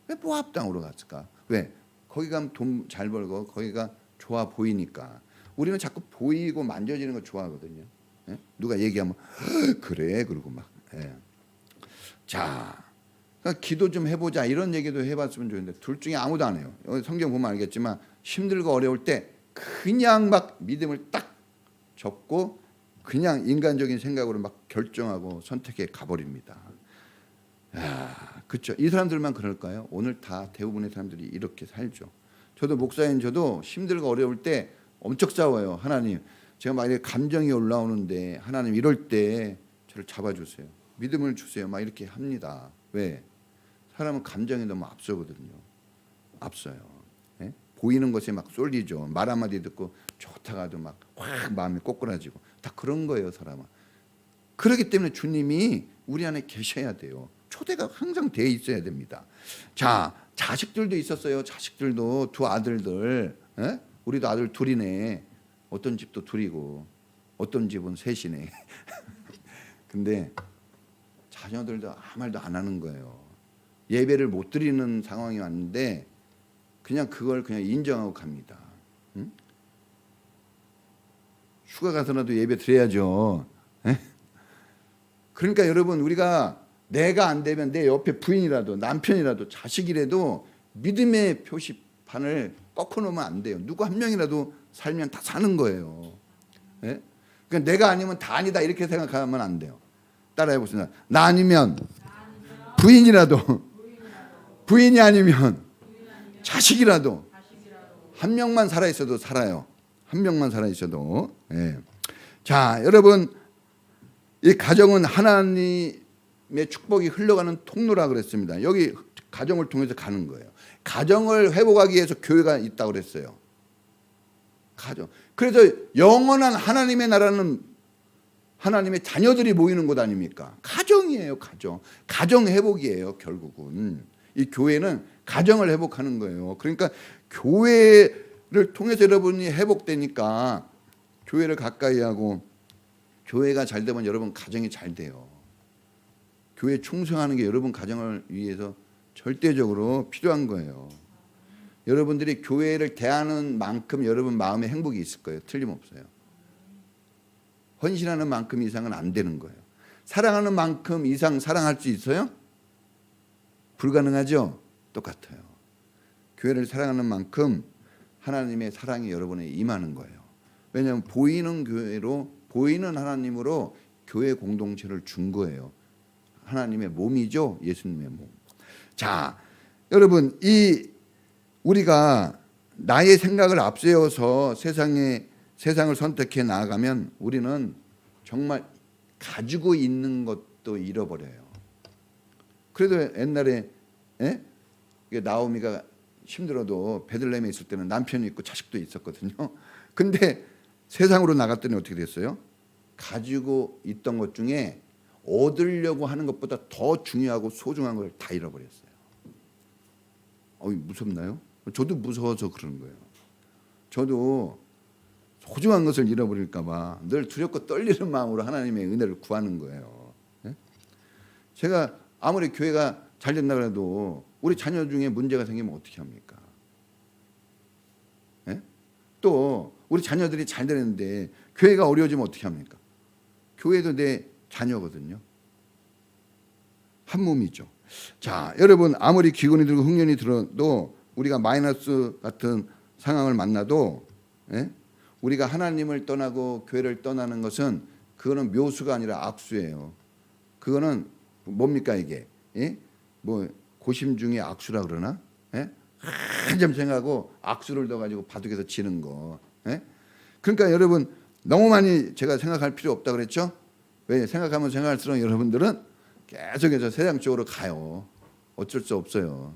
왜 모압 땅으로 갔을까? 왜? 거기 가면 돈 잘 벌고 거기가 좋아 보이니까. 우리는 자꾸 보이고 만져지는 거 좋아하거든요. 예? 누가 얘기하면 그래 그러고 막. 예. 자, 그러니까 기도 좀 해보자 이런 얘기도 해봤으면 좋은데 둘 중에 아무도 안 해요. 성경 보면 알겠지만 힘들고 어려울 때 그냥 막 믿음을 딱 접고 그냥 인간적인 생각으로 막 결정하고 선택해 가버립니다. 그렇죠. 이 사람들만 그럴까요? 오늘 다 대부분의 사람들이 이렇게 살죠. 저도 목사인 저도 힘들고 어려울 때 엄청 싸워요. 하나님, 제가 막 이렇게 감정이 올라오는데 하나님 이럴 때 저를 잡아주세요. 믿음을 주세요. 막 이렇게 합니다. 왜? 사람은 감정이 너무 앞서거든요. 앞서요. 예? 보이는 것에 막 쏠리죠. 말 한마디 듣고 좋다가도 막 확 마음이 꼬꾸라지고 다 그런 거예요, 사람은. 그렇기 때문에 주님이 우리 안에 계셔야 돼요. 초대가 항상 돼 있어야 됩니다. 자, 자식들도 있었어요. 자식들도 두 아들들. 예? 우리도 아들 둘이네. 어떤 집도 둘이고 어떤 집은 셋이네. 근데 자녀들도 아무 말도 안 하는 거예요. 예배를 못 드리는 상황이 왔는데 그냥 그걸 그냥 인정하고 갑니다. 응? 휴가 가서라도 예배 드려야죠. 에? 그러니까 여러분, 우리가 내가 안 되면 내 옆에 부인이라도 남편이라도 자식이라도 믿음의 표시판을 꺾어놓으면 안 돼요. 누구 한 명이라도 살면 다 사는 거예요. 예? 그러니까 내가 아니면 다 아니다 이렇게 생각하면 안 돼요. 따라해 보세요. 나 아니면 부인이라도, 부인이 아니면 자식이라도 한 명만 살아 있어도 살아요. 한 명만 살아 있어도. 예. 자, 여러분, 이 가정은 하나님의 축복이 흘러가는 통로라 그랬습니다. 여기 가정을 통해서 가는 거예요. 가정을 회복하기 위해서 교회가 있다고 그랬어요. 가정. 그래서 영원한 하나님의 나라는 하나님의 자녀들이 모이는 곳 아닙니까? 가정이에요, 가정. 가정 회복이에요, 결국은. 이 교회는 가정을 회복하는 거예요. 그러니까 교회를 통해서 여러분이 회복되니까 교회를 가까이 하고 교회가 잘 되면 여러분 가정이 잘 돼요. 교회 충성하는 게 여러분 가정을 위해서 절대적으로 필요한 거예요. 여러분들이 교회를 대하는 만큼 여러분 마음에 행복이 있을 거예요. 틀림없어요. 헌신하는 만큼 이상은 안 되는 거예요. 사랑하는 만큼 이상 사랑할 수 있어요? 불가능하죠? 똑같아요. 교회를 사랑하는 만큼 하나님의 사랑이 여러분에 임하는 거예요. 왜냐하면 보이는 교회로, 보이는 하나님으로 교회 공동체를 준 거예요. 하나님의 몸이죠. 예수님의 몸. 자, 여러분, 우리가 나의 생각을 앞세워서 세상을 선택해 나아가면 우리는 정말 가지고 있는 것도 잃어버려요. 그래도 옛날에 나오미가 힘들어도 베들레헴에 있을 때는 남편이 있고 자식도 있었거든요. 근데 세상으로 나갔더니 어떻게 됐어요? 가지고 있던 것 중에 얻으려고 하는 것보다 더 중요하고 소중한 걸 다 잃어버렸어요. 무섭나요? 저도 무서워서 그러는 거예요. 저도 소중한 것을 잃어버릴까 봐 늘 두렵고 떨리는 마음으로 하나님의 은혜를 구하는 거예요. 제가 아무리 교회가 잘 된다 그래도 우리 자녀 중에 문제가 생기면 어떻게 합니까? 또 우리 자녀들이 잘 되는데 교회가 어려워지면 어떻게 합니까? 교회도 내 자녀거든요. 한 몸이죠. 자, 여러분, 아무리 기근이 들고 흉년이 들어도 우리가 마이너스 같은 상황을 만나도 우리가 하나님을 떠나고 교회를 떠나는 것은 그거는 묘수가 아니라 악수예요. 그거는 뭡니까 이게? 뭐 고심 중에 악수라 그러나? 한참 생각하고 악수를 넣어가지고 바둑에서 치는 거. 그러니까 여러분, 너무 많이 제가 생각할 필요 없다 그랬죠? 왜? 생각하면 생각할수록 여러분들은 계속해서 세상 쪽으로 가요. 어쩔 수 없어요.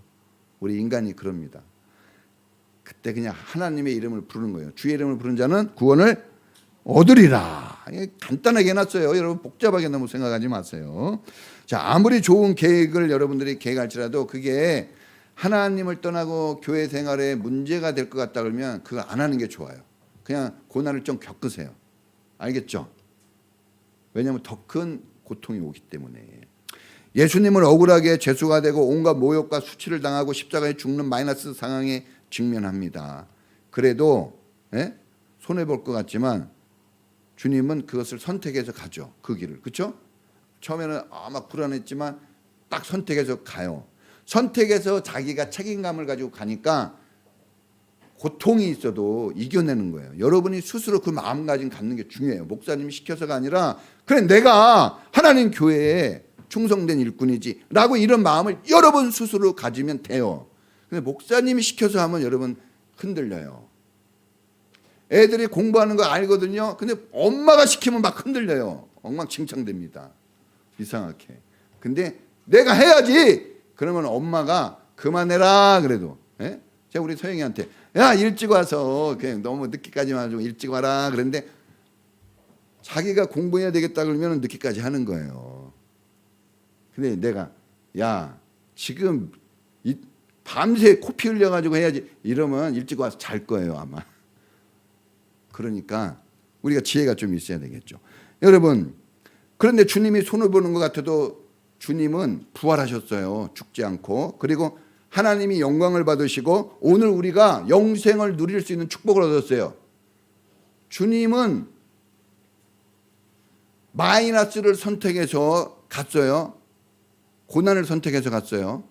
우리 인간이 그럽니다. 그때 그냥 하나님의 이름을 부르는 거예요. 주의 이름을 부르는 자는 구원을 얻으리라. 간단하게 해놨어요. 여러분 복잡하게 너무 생각하지 마세요. 자, 아무리 좋은 계획을 여러분들이 계획할지라도 그게 하나님을 떠나고 교회 생활에 문제가 될 것 같다 그러면 그거 안 하는 게 좋아요. 그냥 고난을 좀 겪으세요. 알겠죠? 왜냐하면 더 큰 고통이 오기 때문에. 예수님을 억울하게 죄수가 되고 온갖 모욕과 수치를 당하고 십자가에 죽는 마이너스 상황에 직면합니다. 그래도 손해볼 것 같지만 주님은 그것을 선택해서 가죠. 그 길을. 그렇죠? 처음에는 막 불안했지만 딱 선택해서 가요. 선택해서 자기가 책임감을 가지고 가니까 고통이 있어도 이겨내는 거예요. 여러분이 스스로 그 마음가짐 갖는 게 중요해요. 목사님이 시켜서가 아니라 그래 내가 하나님 교회에 충성된 일꾼이지 라고 이런 마음을 여러분 스스로 가지면 돼요. 근데 목사님이 시켜서 하면 여러분 흔들려요. 애들이 공부하는 거 알거든요. 근데 엄마가 시키면 막 흔들려요. 엉망진창됩니다. 이상하게. 근데 내가 해야지. 그러면 엄마가 그만해라 그래도. 제가 우리 서영이한테 야 일찍 와서 그냥 너무 늦게까지만 하고 일찍 와라 그랬는데 자기가 공부해야 되겠다 그러면 늦게까지 하는 거예요. 근데 내가 야 지금 밤새 코피 흘려가지고 해야지 이러면 일찍 와서 잘 거예요 아마. 그러니까 우리가 지혜가 좀 있어야 되겠죠. 여러분, 그런데 주님이 손을 보는 것 같아도 주님은 부활하셨어요. 죽지 않고. 그리고 하나님이 영광을 받으시고 오늘 우리가 영생을 누릴 수 있는 축복을 얻었어요. 주님은 마이너스를 선택해서 갔어요. 고난을 선택해서 갔어요.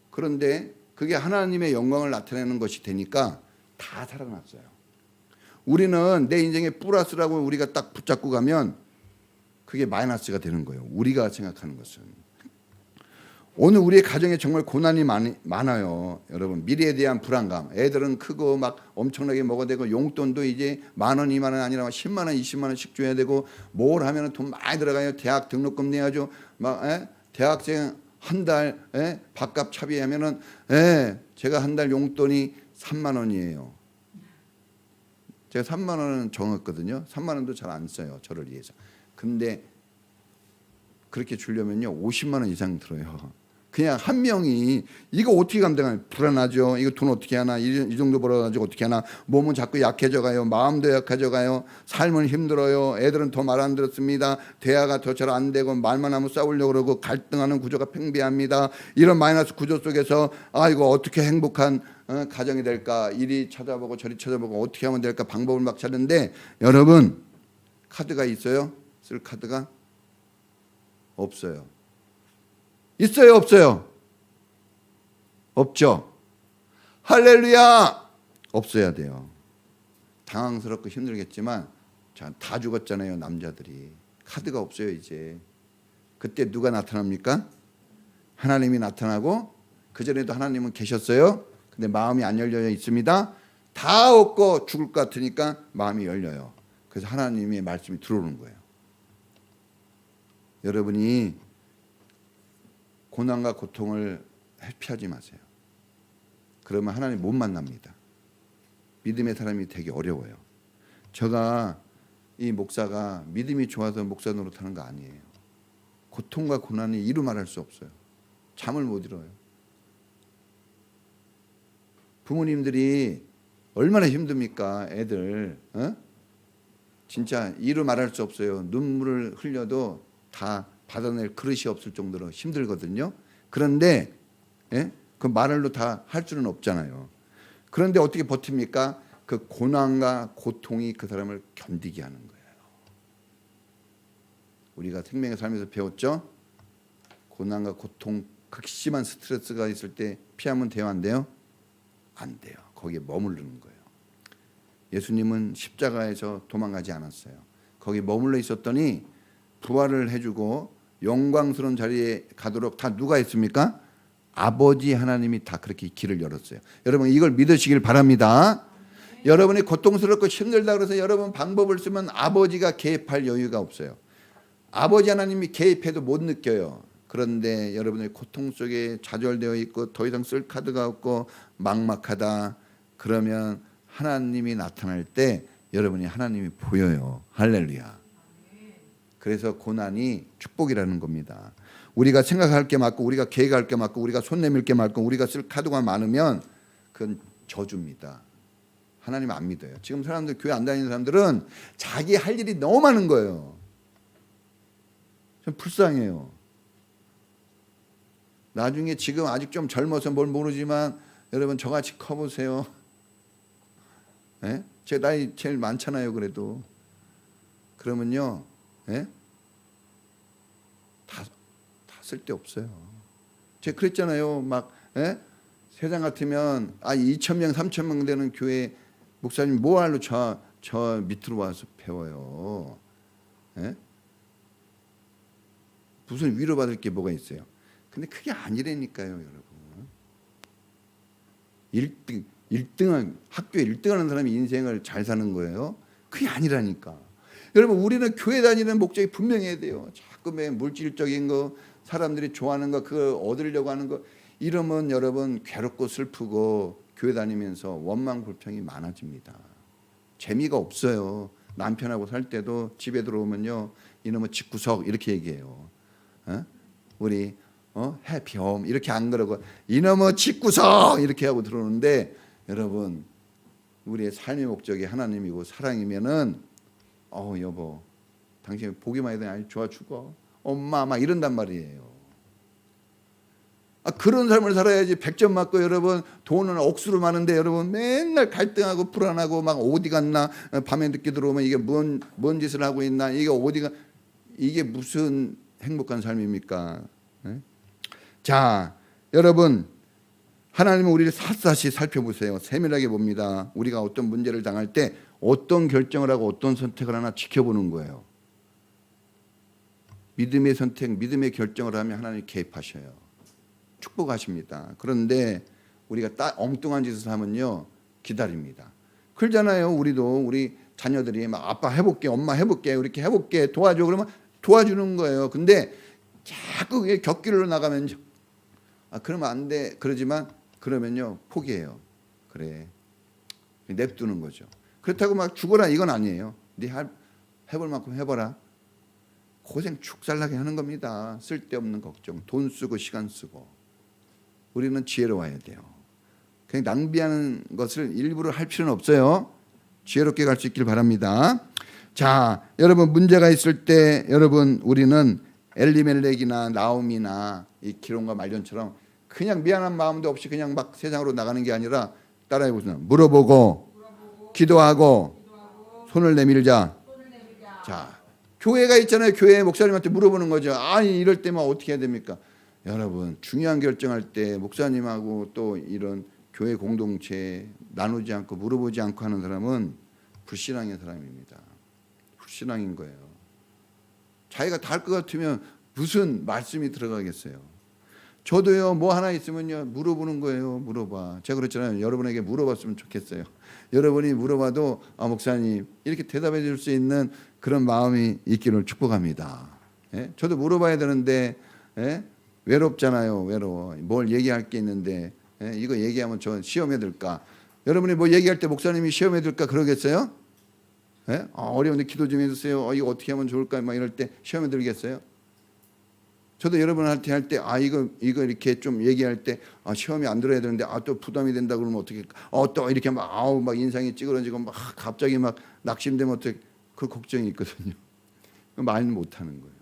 그런데 그게 하나님의 영광을 나타내는 것이 되니까 다 살아났어요. 우리는 내 인생의 플러스라고 우리가 딱 붙잡고 가면 그게 마이너스가 되는 거예요. 우리가 생각하는 것은. 오늘 우리의 가정에 정말 고난이 많아요. 여러분, 미래에 대한 불안감. 애들은 크고 막 엄청나게 먹어야 되고 용돈도 이제 10,000원, 20,000원 아니라 10만 원, 20만 원씩 줘야 되고 뭘 하면 돈 많이 들어가요. 대학 등록금 내야죠. 막 대학생 한 달 밥값 차비하면은 제가 한 달 용돈이 3만 원이에요. 제가 3만 원은 정했거든요. 3만 원도 잘 안 써요. 저를 위해서. 근데 그렇게 주려면요 50만 원 이상 들어요. 그냥 한 명이 이거 어떻게 감당하냐. 불안하죠. 이거 돈 어떻게 하나. 이 정도 벌어가지고 어떻게 하나. 몸은 자꾸 약해져 가요. 마음도 약해져 가요. 삶은 힘들어요. 애들은 더 말 안 들었습니다. 대화가 더 잘 안 되고 말만 하면 싸우려고 그러고 갈등하는 구조가 팽배합니다. 이런 마이너스 구조 속에서 이거 어떻게 행복한 가정이 될까. 이리 찾아보고 저리 찾아보고 어떻게 하면 될까. 방법을 막 찾는데 여러분 카드가 있어요? 쓸 카드가? 없어요. 있어요, 없어요? 없죠. 할렐루야. 없어야 돼요. 당황스럽고 힘들겠지만 다 죽었잖아요, 남자들이. 카드가 없어요, 이제. 그때 누가 나타납니까? 하나님이 나타나고 그전에도 하나님은 계셨어요. 근데 마음이 안 열려 있습니다. 다 없고 죽을 것 같으니까 마음이 열려요. 그래서 하나님의 말씀이 들어오는 거예요. 여러분이 고난과 고통을 회피하지 마세요. 그러면 하나님 못 만납니다. 믿음의 사람이 되게 어려워요. 제가 이 목사가 믿음이 좋아서 목사 노릇하는 거 아니에요. 고통과 고난이 이루 말할 수 없어요. 잠을 못 이뤄요. 부모님들이 얼마나 힘듭니까? 애들 진짜 이루 말할 수 없어요. 눈물을 흘려도 다 받아낼 그릇이 없을 정도로 힘들거든요. 그런데 그 말로 다 할 수는 없잖아요. 그런데 어떻게 버팁니까? 그 고난과 고통이 그 사람을 견디게 하는 거예요. 우리가 생명의 삶에서 배웠죠? 고난과 고통, 극심한 스트레스가 있을 때 피하면 돼요, 안 돼요? 안 돼요. 거기에 머무르는 거예요. 예수님은 십자가에서 도망가지 않았어요. 거기 머물러 있었더니 부활을 해주고 영광스러운 자리에 가도록 다 누가 했습니까? 아버지 하나님이 다 그렇게 길을 열었어요. 여러분 이걸 믿으시길 바랍니다. 여러분이 고통스럽고 힘들다 그래서 여러분 방법을 쓰면 아버지가 개입할 여유가 없어요. 아버지 하나님이 개입해도 못 느껴요. 그런데 여러분의 고통 속에 좌절되어 있고 더 이상 쓸 카드가 없고 막막하다. 그러면 하나님이 나타날 때 여러분이 하나님이 보여요. 할렐루야. 그래서 고난이 축복이라는 겁니다. 우리가 생각할 게 많고 우리가 계획할 게 많고 우리가 손 내밀 게 많고 우리가 쓸 카드가 많으면 그건 저주입니다. 하나님 안 믿어요. 지금 사람들 교회 안 다니는 사람들은 자기 할 일이 너무 많은 거예요. 좀 불쌍해요. 나중에 지금 아직 좀 젊어서 뭘 모르지만 여러분 저같이 커보세요. 제 나이 제일 많잖아요. 그래도 그러면요 다 쓸데없어요. 제가 그랬잖아요. 막 세상 같으면 2,000명 3,000명 되는 교회 목사님 뭐하러 저 밑으로 와서 배워요. 무슨 위로받을 게 뭐가 있어요. 근데 그게 아니라니까요. 여러분 1등 학교에 1등하는 사람이 인생을 잘 사는 거예요. 그게 아니라니까. 여러분 우리는 교회 다니는 목적이 분명해야 돼요. 자꾸 물질적인 거 사람들이 좋아하는 거 그거 얻으려고 하는 거 이러면 여러분 괴롭고 슬프고 교회 다니면서 원망 불평이 많아집니다. 재미가 없어요. 남편하고 살 때도 집에 들어오면요 이놈의 집구석 이렇게 얘기해요. 우리 해피홈 이렇게 안 그러고 이놈의 집구석 이렇게 하고 들어오는데 여러분 우리의 삶의 목적이 하나님이고 사랑이면은 여보 당신 보기만 해도 아주 좋아 죽어 엄마 막 이런단 말이에요. 그런 삶을 살아야지. 100점 맞고 여러분 돈은 억수로 많은데 여러분 맨날 갈등하고 불안하고 막 어디 갔나 밤에 늦게 들어오면 이게 뭔 짓을 하고 있나 이게 어디가 이게 무슨 행복한 삶입니까? 자 여러분 하나님은 우리를 샅샅이 살펴보세요. 세밀하게 봅니다. 우리가 어떤 문제를 당할 때 어떤 결정을 하고 어떤 선택을 하나 지켜보는 거예요. 믿음의 선택, 믿음의 결정을 하면 하나님 개입하셔요. 축복하십니다. 그런데 우리가 엉뚱한 짓을 하면요 기다립니다. 그러잖아요. 우리 자녀들이 막 아빠 해볼게, 엄마 해볼게, 이렇게 해볼게, 도와줘. 그러면 도와주는 거예요. 근데 자꾸 격길로 나가면 그러면 안 돼. 그러면요 포기해요. 그래 냅두는 거죠. 그렇다고 막 죽어라 이건 아니에요. 네 해볼 만큼 해봐라. 고생 축살나게 하는 겁니다. 쓸데없는 걱정, 돈 쓰고 시간 쓰고. 우리는 지혜로워야 돼요. 그냥 낭비하는 것을 일부러 할 필요는 없어요. 지혜롭게 갈 수 있길 바랍니다. 자, 여러분 문제가 있을 때 여러분 우리는 엘리멜렉이나 나옴이나 이 기론과 말론처럼 그냥 미안한 마음도 없이 그냥 막 세상으로 나가는 게 아니라 따라해 보세요. 물어보고 기도하고 손을 내밀자. 자, 교회가 있잖아요. 교회 목사님한테 물어보는 거죠. 아니 이럴 때만 어떻게 해야 됩니까? 여러분 중요한 결정할 때 목사님하고 또 이런 교회 공동체 나누지 않고 물어보지 않고 하는 사람은 불신앙의 사람입니다. 불신앙인 거예요. 자기가 다 할 것 같으면 무슨 말씀이 들어가겠어요. 저도요 뭐 하나 있으면요 물어보는 거예요. 물어봐. 제가 그랬잖아요. 여러분에게 물어봤으면 좋겠어요. 여러분이 물어봐도 목사님 이렇게 대답해 줄 수 있는 그런 마음이 있기를 축복합니다. 예? 저도 물어봐야 되는데 외롭잖아요. 외로워. 뭘 얘기할 게 있는데 이거 얘기하면 저 시험에 들까? 여러분이 뭐 얘기할 때 목사님이 시험에 들까 그러겠어요? 어려운데 기도 좀 해주세요. 이거 어떻게 하면 좋을까? 막 이럴 때 시험에 들겠어요? 저도 여러분한테 할 때 이거 이렇게 좀 얘기할 때 시험이 안 들어야 되는데 또 부담이 된다 그러면 어떻게 또 이렇게 막 인상이 찌그러지고 막 갑자기 막 낙심되면 어떻게 그 걱정이 있거든요. 말은 못 하는 거예요.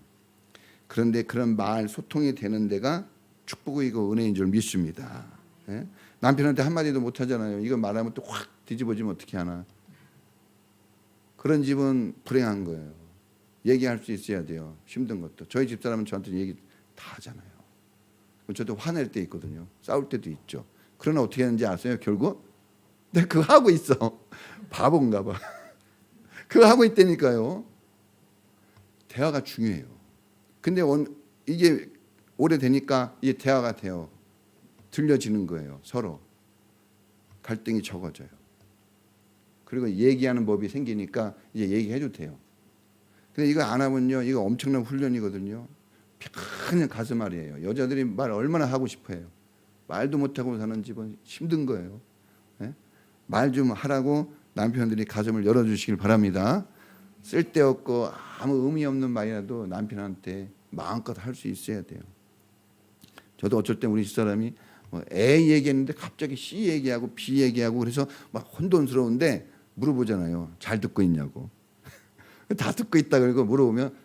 그런데 그런 말 소통이 되는 데가 축복이고 은혜인 줄 믿습니다. 남편한테 한마디도 못 하잖아요. 이거 말하면 또 확 뒤집어지면 어떻게 하나. 그런 집은 불행한 거예요. 얘기할 수 있어야 돼요. 힘든 것도. 저희 집사람은 저한테 얘기 다 하잖아요. 저도 화낼 때 있거든요. 싸울 때도 있죠. 그러나 어떻게 하는지 아세요? 결국 내가 그거 하고 있어. 바본가 봐. 그거 하고 있다니까요. 대화가 중요해요. 근데 이게 오래되니까 이게 대화가 돼요. 들려지는 거예요. 서로. 갈등이 적어져요. 그리고 얘기하는 법이 생기니까 이제 얘기해도 돼요. 근데 이거 안 하면요. 이거 엄청난 훈련이거든요. 그냥 가슴앓이에요. 여자들이 말 얼마나 하고 싶어해요. 말도 못하고 사는 집은 힘든 거예요. 말 좀 하라고 남편들이 가슴을 열어주시길 바랍니다. 쓸데없고 아무 의미 없는 말이라도 남편한테 마음껏 할 수 있어야 돼요. 저도 어쩔 때 우리 집사람이 A 얘기했는데 갑자기 C 얘기하고 B 얘기하고 그래서 막 혼돈스러운데 물어보잖아요. 잘 듣고 있냐고. 다 듣고 있다 그러고 물어보면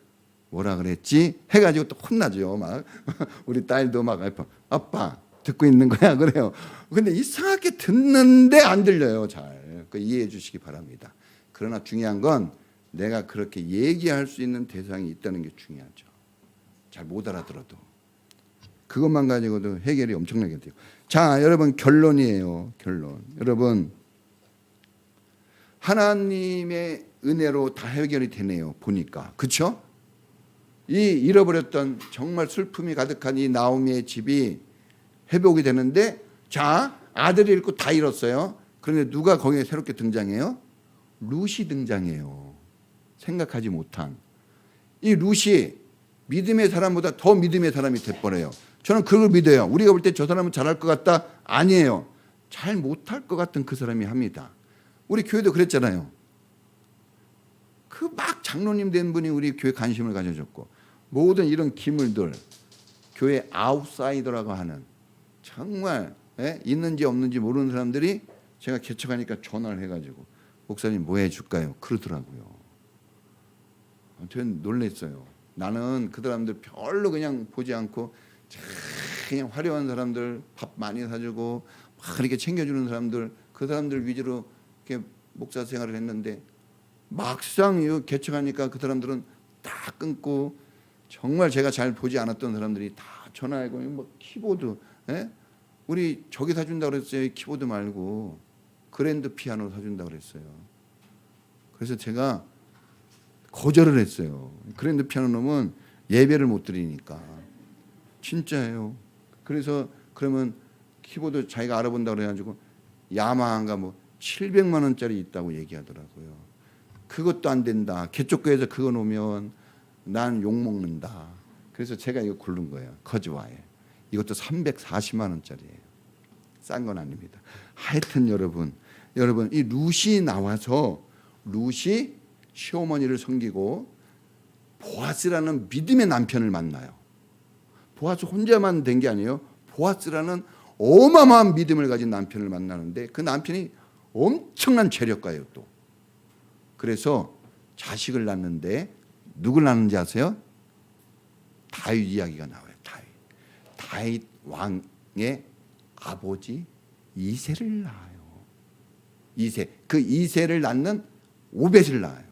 뭐라 그랬지? 해가지고 또 혼나죠. 막 우리 딸도 막 아빠 듣고 있는 거야 그래요. 근데 이상하게 듣는데 안 들려요. 잘. 이해해 주시기 바랍니다. 그러나 중요한 건 내가 그렇게 얘기할 수 있는 대상이 있다는 게 중요하죠. 잘 못 알아들어도 그것만 가지고도 해결이 엄청나게 돼요. 자, 여러분 결론이에요. 결론. 여러분 하나님의 은혜로 다 해결이 되네요. 보니까. 그렇죠? 이 잃어버렸던 정말 슬픔이 가득한 이 나오미의 집이 회복이 되는데 자, 아들이 잃고 다 잃었어요. 그런데 누가 거기에 새롭게 등장해요? 룻이 등장해요. 생각하지 못한. 이 룻이 믿음의 사람보다 더 믿음의 사람이 돼버려요. 저는 그걸 믿어요. 우리가 볼 때 저 사람은 잘할 것 같다? 아니에요. 잘 못할 것 같은 그 사람이 합니다. 우리 교회도 그랬잖아요. 그 막 장로님 된 분이 우리 교회 관심을 가져줬고 모든 이런 기물들 교회 아웃사이더라고 하는 정말 있는지 없는지 모르는 사람들이 제가 개척하니까 전화를 해가지고 목사님 뭐 해줄까요? 그러더라고요. 저는 놀랬어요. 나는 그 사람들 별로 그냥 보지 않고 그냥 화려한 사람들 밥 많이 사주고 막 이렇게 챙겨주는 사람들 그 사람들 위주로 이렇게 목사 생활을 했는데 막상 이 개척하니까 그 사람들은 다 끊고 정말 제가 잘 보지 않았던 사람들이 다 전화하고 뭐 키보드 우리 저기 사준다고 그랬어요. 키보드 말고 그랜드 피아노 사준다고 그랬어요. 그래서 제가 거절을 했어요. 그랜드 피아노 놈은 예배를 못 드리니까. 진짜예요. 그래서 그러면 키보드 자기가 알아본다고 그래가지고 야마한가 뭐 700만 원짜리 있다고 얘기하더라고요. 그것도 안 된다. 개쪽교회에서 그거 놓으면 난 욕먹는다. 그래서 제가 이거 고른 거예요. 커즈와에. 이것도 340만 원짜리예요. 싼 건 아닙니다. 하여튼 여러분 이 룻이 나와서 룻이 시어머니를 섬기고 보아스라는 믿음의 남편을 만나요. 보아스 혼자만 된 게 아니에요. 보아스라는 어마어마한 믿음을 가진 남편을 만나는데 그 남편이 엄청난 재력가예요 또. 그래서 자식을 낳는데 누굴 낳는지 아세요? 다윗 이야기가 나와요. 다윗 왕의 아버지 이새를 낳아요. 이새. 그 이새를 낳는 오벳을 낳아요.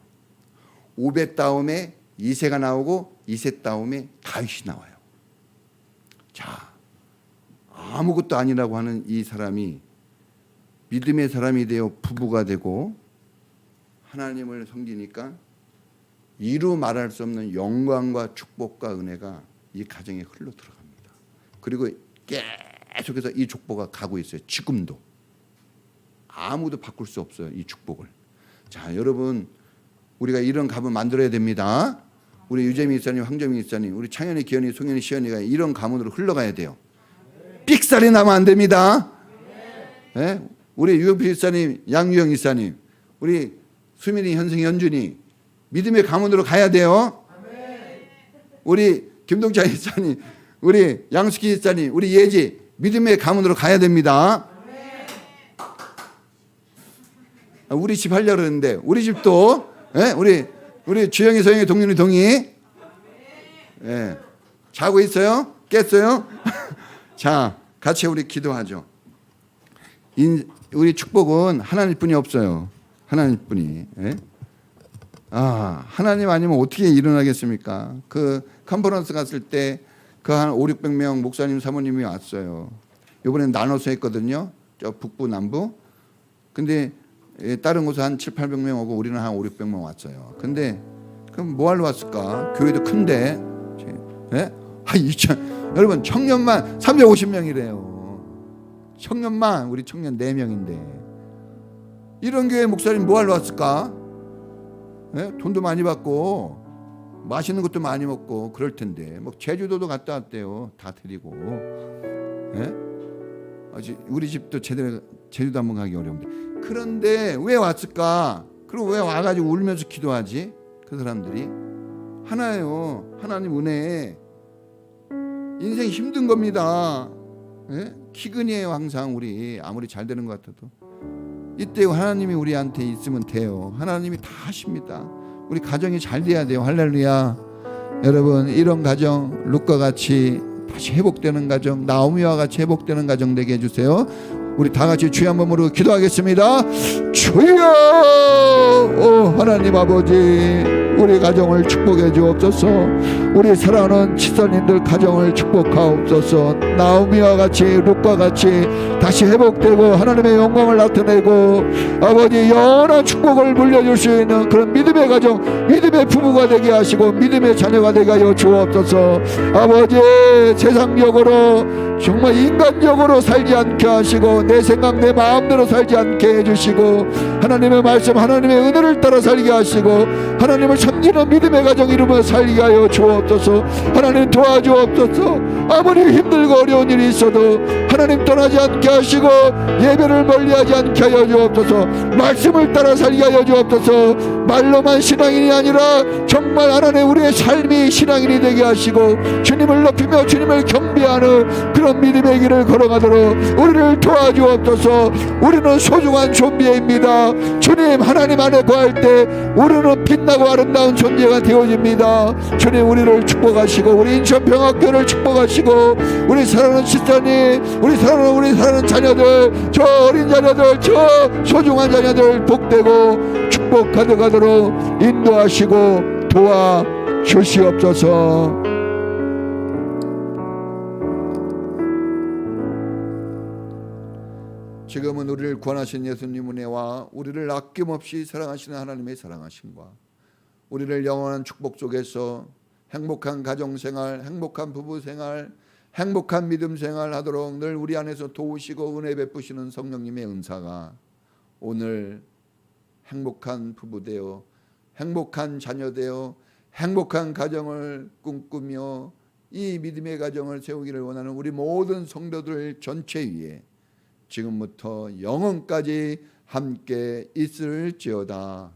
오벳 다음에 이새가 나오고 이새 다음에 다윗이 나와요. 자, 아무것도 아니라고 하는 이 사람이 믿음의 사람이 되어 부부가 되고 하나님을 섬기니까 이루 말할 수 없는 영광과 축복과 은혜가 이 가정에 흘러 들어갑니다. 그리고 계속해서 이 축복가 가고 있어요. 지금도 아무도 바꿀 수 없어요. 이 축복을. 자, 여러분 우리가 이런 가문 만들어야 됩니다. 우리 유재미 목사님, 황정미 목사님, 우리 창현이, 기현이, 송현이, 시현이가 이런 가문으로 흘러가야 돼요. 삑살이 나면 안 됩니다. 네? 우리 유영필 목사님, 양유영 목사님, 우리 수민이, 현승이, 현준이 믿음의 가문으로 가야 돼요. 우리 김동찬 목사님, 우리 양숙희 목사님, 우리 예지 믿음의 가문으로 가야 됩니다. 우리 집 하려고 그러는데 우리 집도 우리 주영이, 서영이, 동윤이, 동이 자고 있어요? 깼어요? 자, 같이 우리 기도하죠. 우리 축복은 하나님뿐이 없어요. 하나님뿐이. 하나님 아니면 어떻게 일어나겠습니까? 그 컨퍼런스 갔을 때 그 한 500-600명 목사님 사모님이 왔어요. 이번엔 나눠서 했거든요. 저 북부 남부. 근데 다른 곳은 한 700-800명 오고 우리는 한 500-600명 왔어요. 근데 그럼 뭐 하러 왔을까? 교회도 큰데. 여러분 청년만 350명이래요. 청년만 우리 청년 4명인데 이런 교회 목사님 뭐 하러 왔을까? 돈도 많이 받고 맛있는 것도 많이 먹고 그럴 텐데 뭐 제주도도 갔다 왔대요. 다 드리고. 우리 집도 제주도 한번 가기 어려운데 그런데 왜 왔을까? 그리고 왜 와가지고 울면서 기도하지? 그 사람들이 하나예요. 하나님 은혜. 인생 힘든 겁니다. 기근이에요. 항상 우리 아무리 잘 되는 것 같아도 이때 하나님이 우리한테 있으면 돼요. 하나님이 다 하십니다. 우리 가정이 잘 돼야 돼요. 할렐루야. 여러분 이런 가정 룻과 같이 다시 회복되는 가정, 나오미와 같이 회복되는 가정 되게 해주세요. 우리 다 같이 주여 한번 부르고 기도하겠습니다. 주여 하나님 아버지 우리 가정을 축복해 주옵소서. 우리 사랑하는 치사님들 가정을 축복하옵소서. 나오미와 같이 룻과 같이 다시 회복되고 하나님의 영광을 나타내고 아버지 영원한 축복을 물려줄 수 있는 그런 믿음의 가정, 믿음의 부부가 되게 하시고 믿음의 자녀가 되게 하여 주옵소서. 아버지 세상적으로 정말 인간적으로 살지 않게 하시고 내 생각 내 마음대로 살지 않게 해주시고 하나님의 말씀 하나님의 은혜를 따라 살게 하시고 하나님을 넘치는 믿음의 가정 이루며 살게 하여 주옵소서. 하나님 도와주옵소서. 아무리 힘들고 어려운 일이 있어도 하나님 떠나지 않게 하시고 예배를 멀리하지 않게 하여 주옵소서. 말씀을 따라 살게 하여 주옵소서. 말로만 신앙인이 아니라 정말 하나님 우리의 삶이 신앙인이 되게 하시고 주님을 높이며 주님을 경배하는 그런 믿음의 길을 걸어가도록 우리를 도와주옵소서. 우리는 소중한 존재입니다. 주님 하나님 안에 거할 때 우리는 빛나고 아름다운 존재가 되어집니다. 주님 우리를 축복하시고 우리 인천평화교회를 축복하시고 우리 사랑하는 시스터님, 우리 사랑하는 자녀들, 저 어린 자녀들, 저 소중한 자녀들 복되고 축복 가득하도록 인도하시고 도와주시옵소서. 지금은 우리를 구원하신 예수님 은혜와 우리를 아낌없이 사랑하시는 하나님의 사랑하심과 우리를 영원한 축복 속에서 행복한 가정생활, 행복한 부부생활, 행복한 믿음생활 하도록 늘 우리 안에서 도우시고 은혜 베푸시는 성령님의 은사가 오늘 행복한 부부 되어 행복한 자녀 되어 행복한 가정을 꿈꾸며 이 믿음의 가정을 세우기를 원하는 우리 모든 성도들 전체 위에 지금부터 영원까지 함께 있을지어다.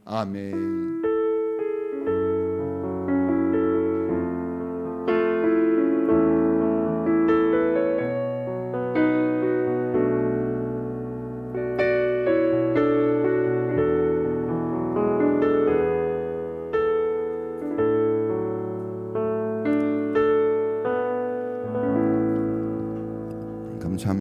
아멘.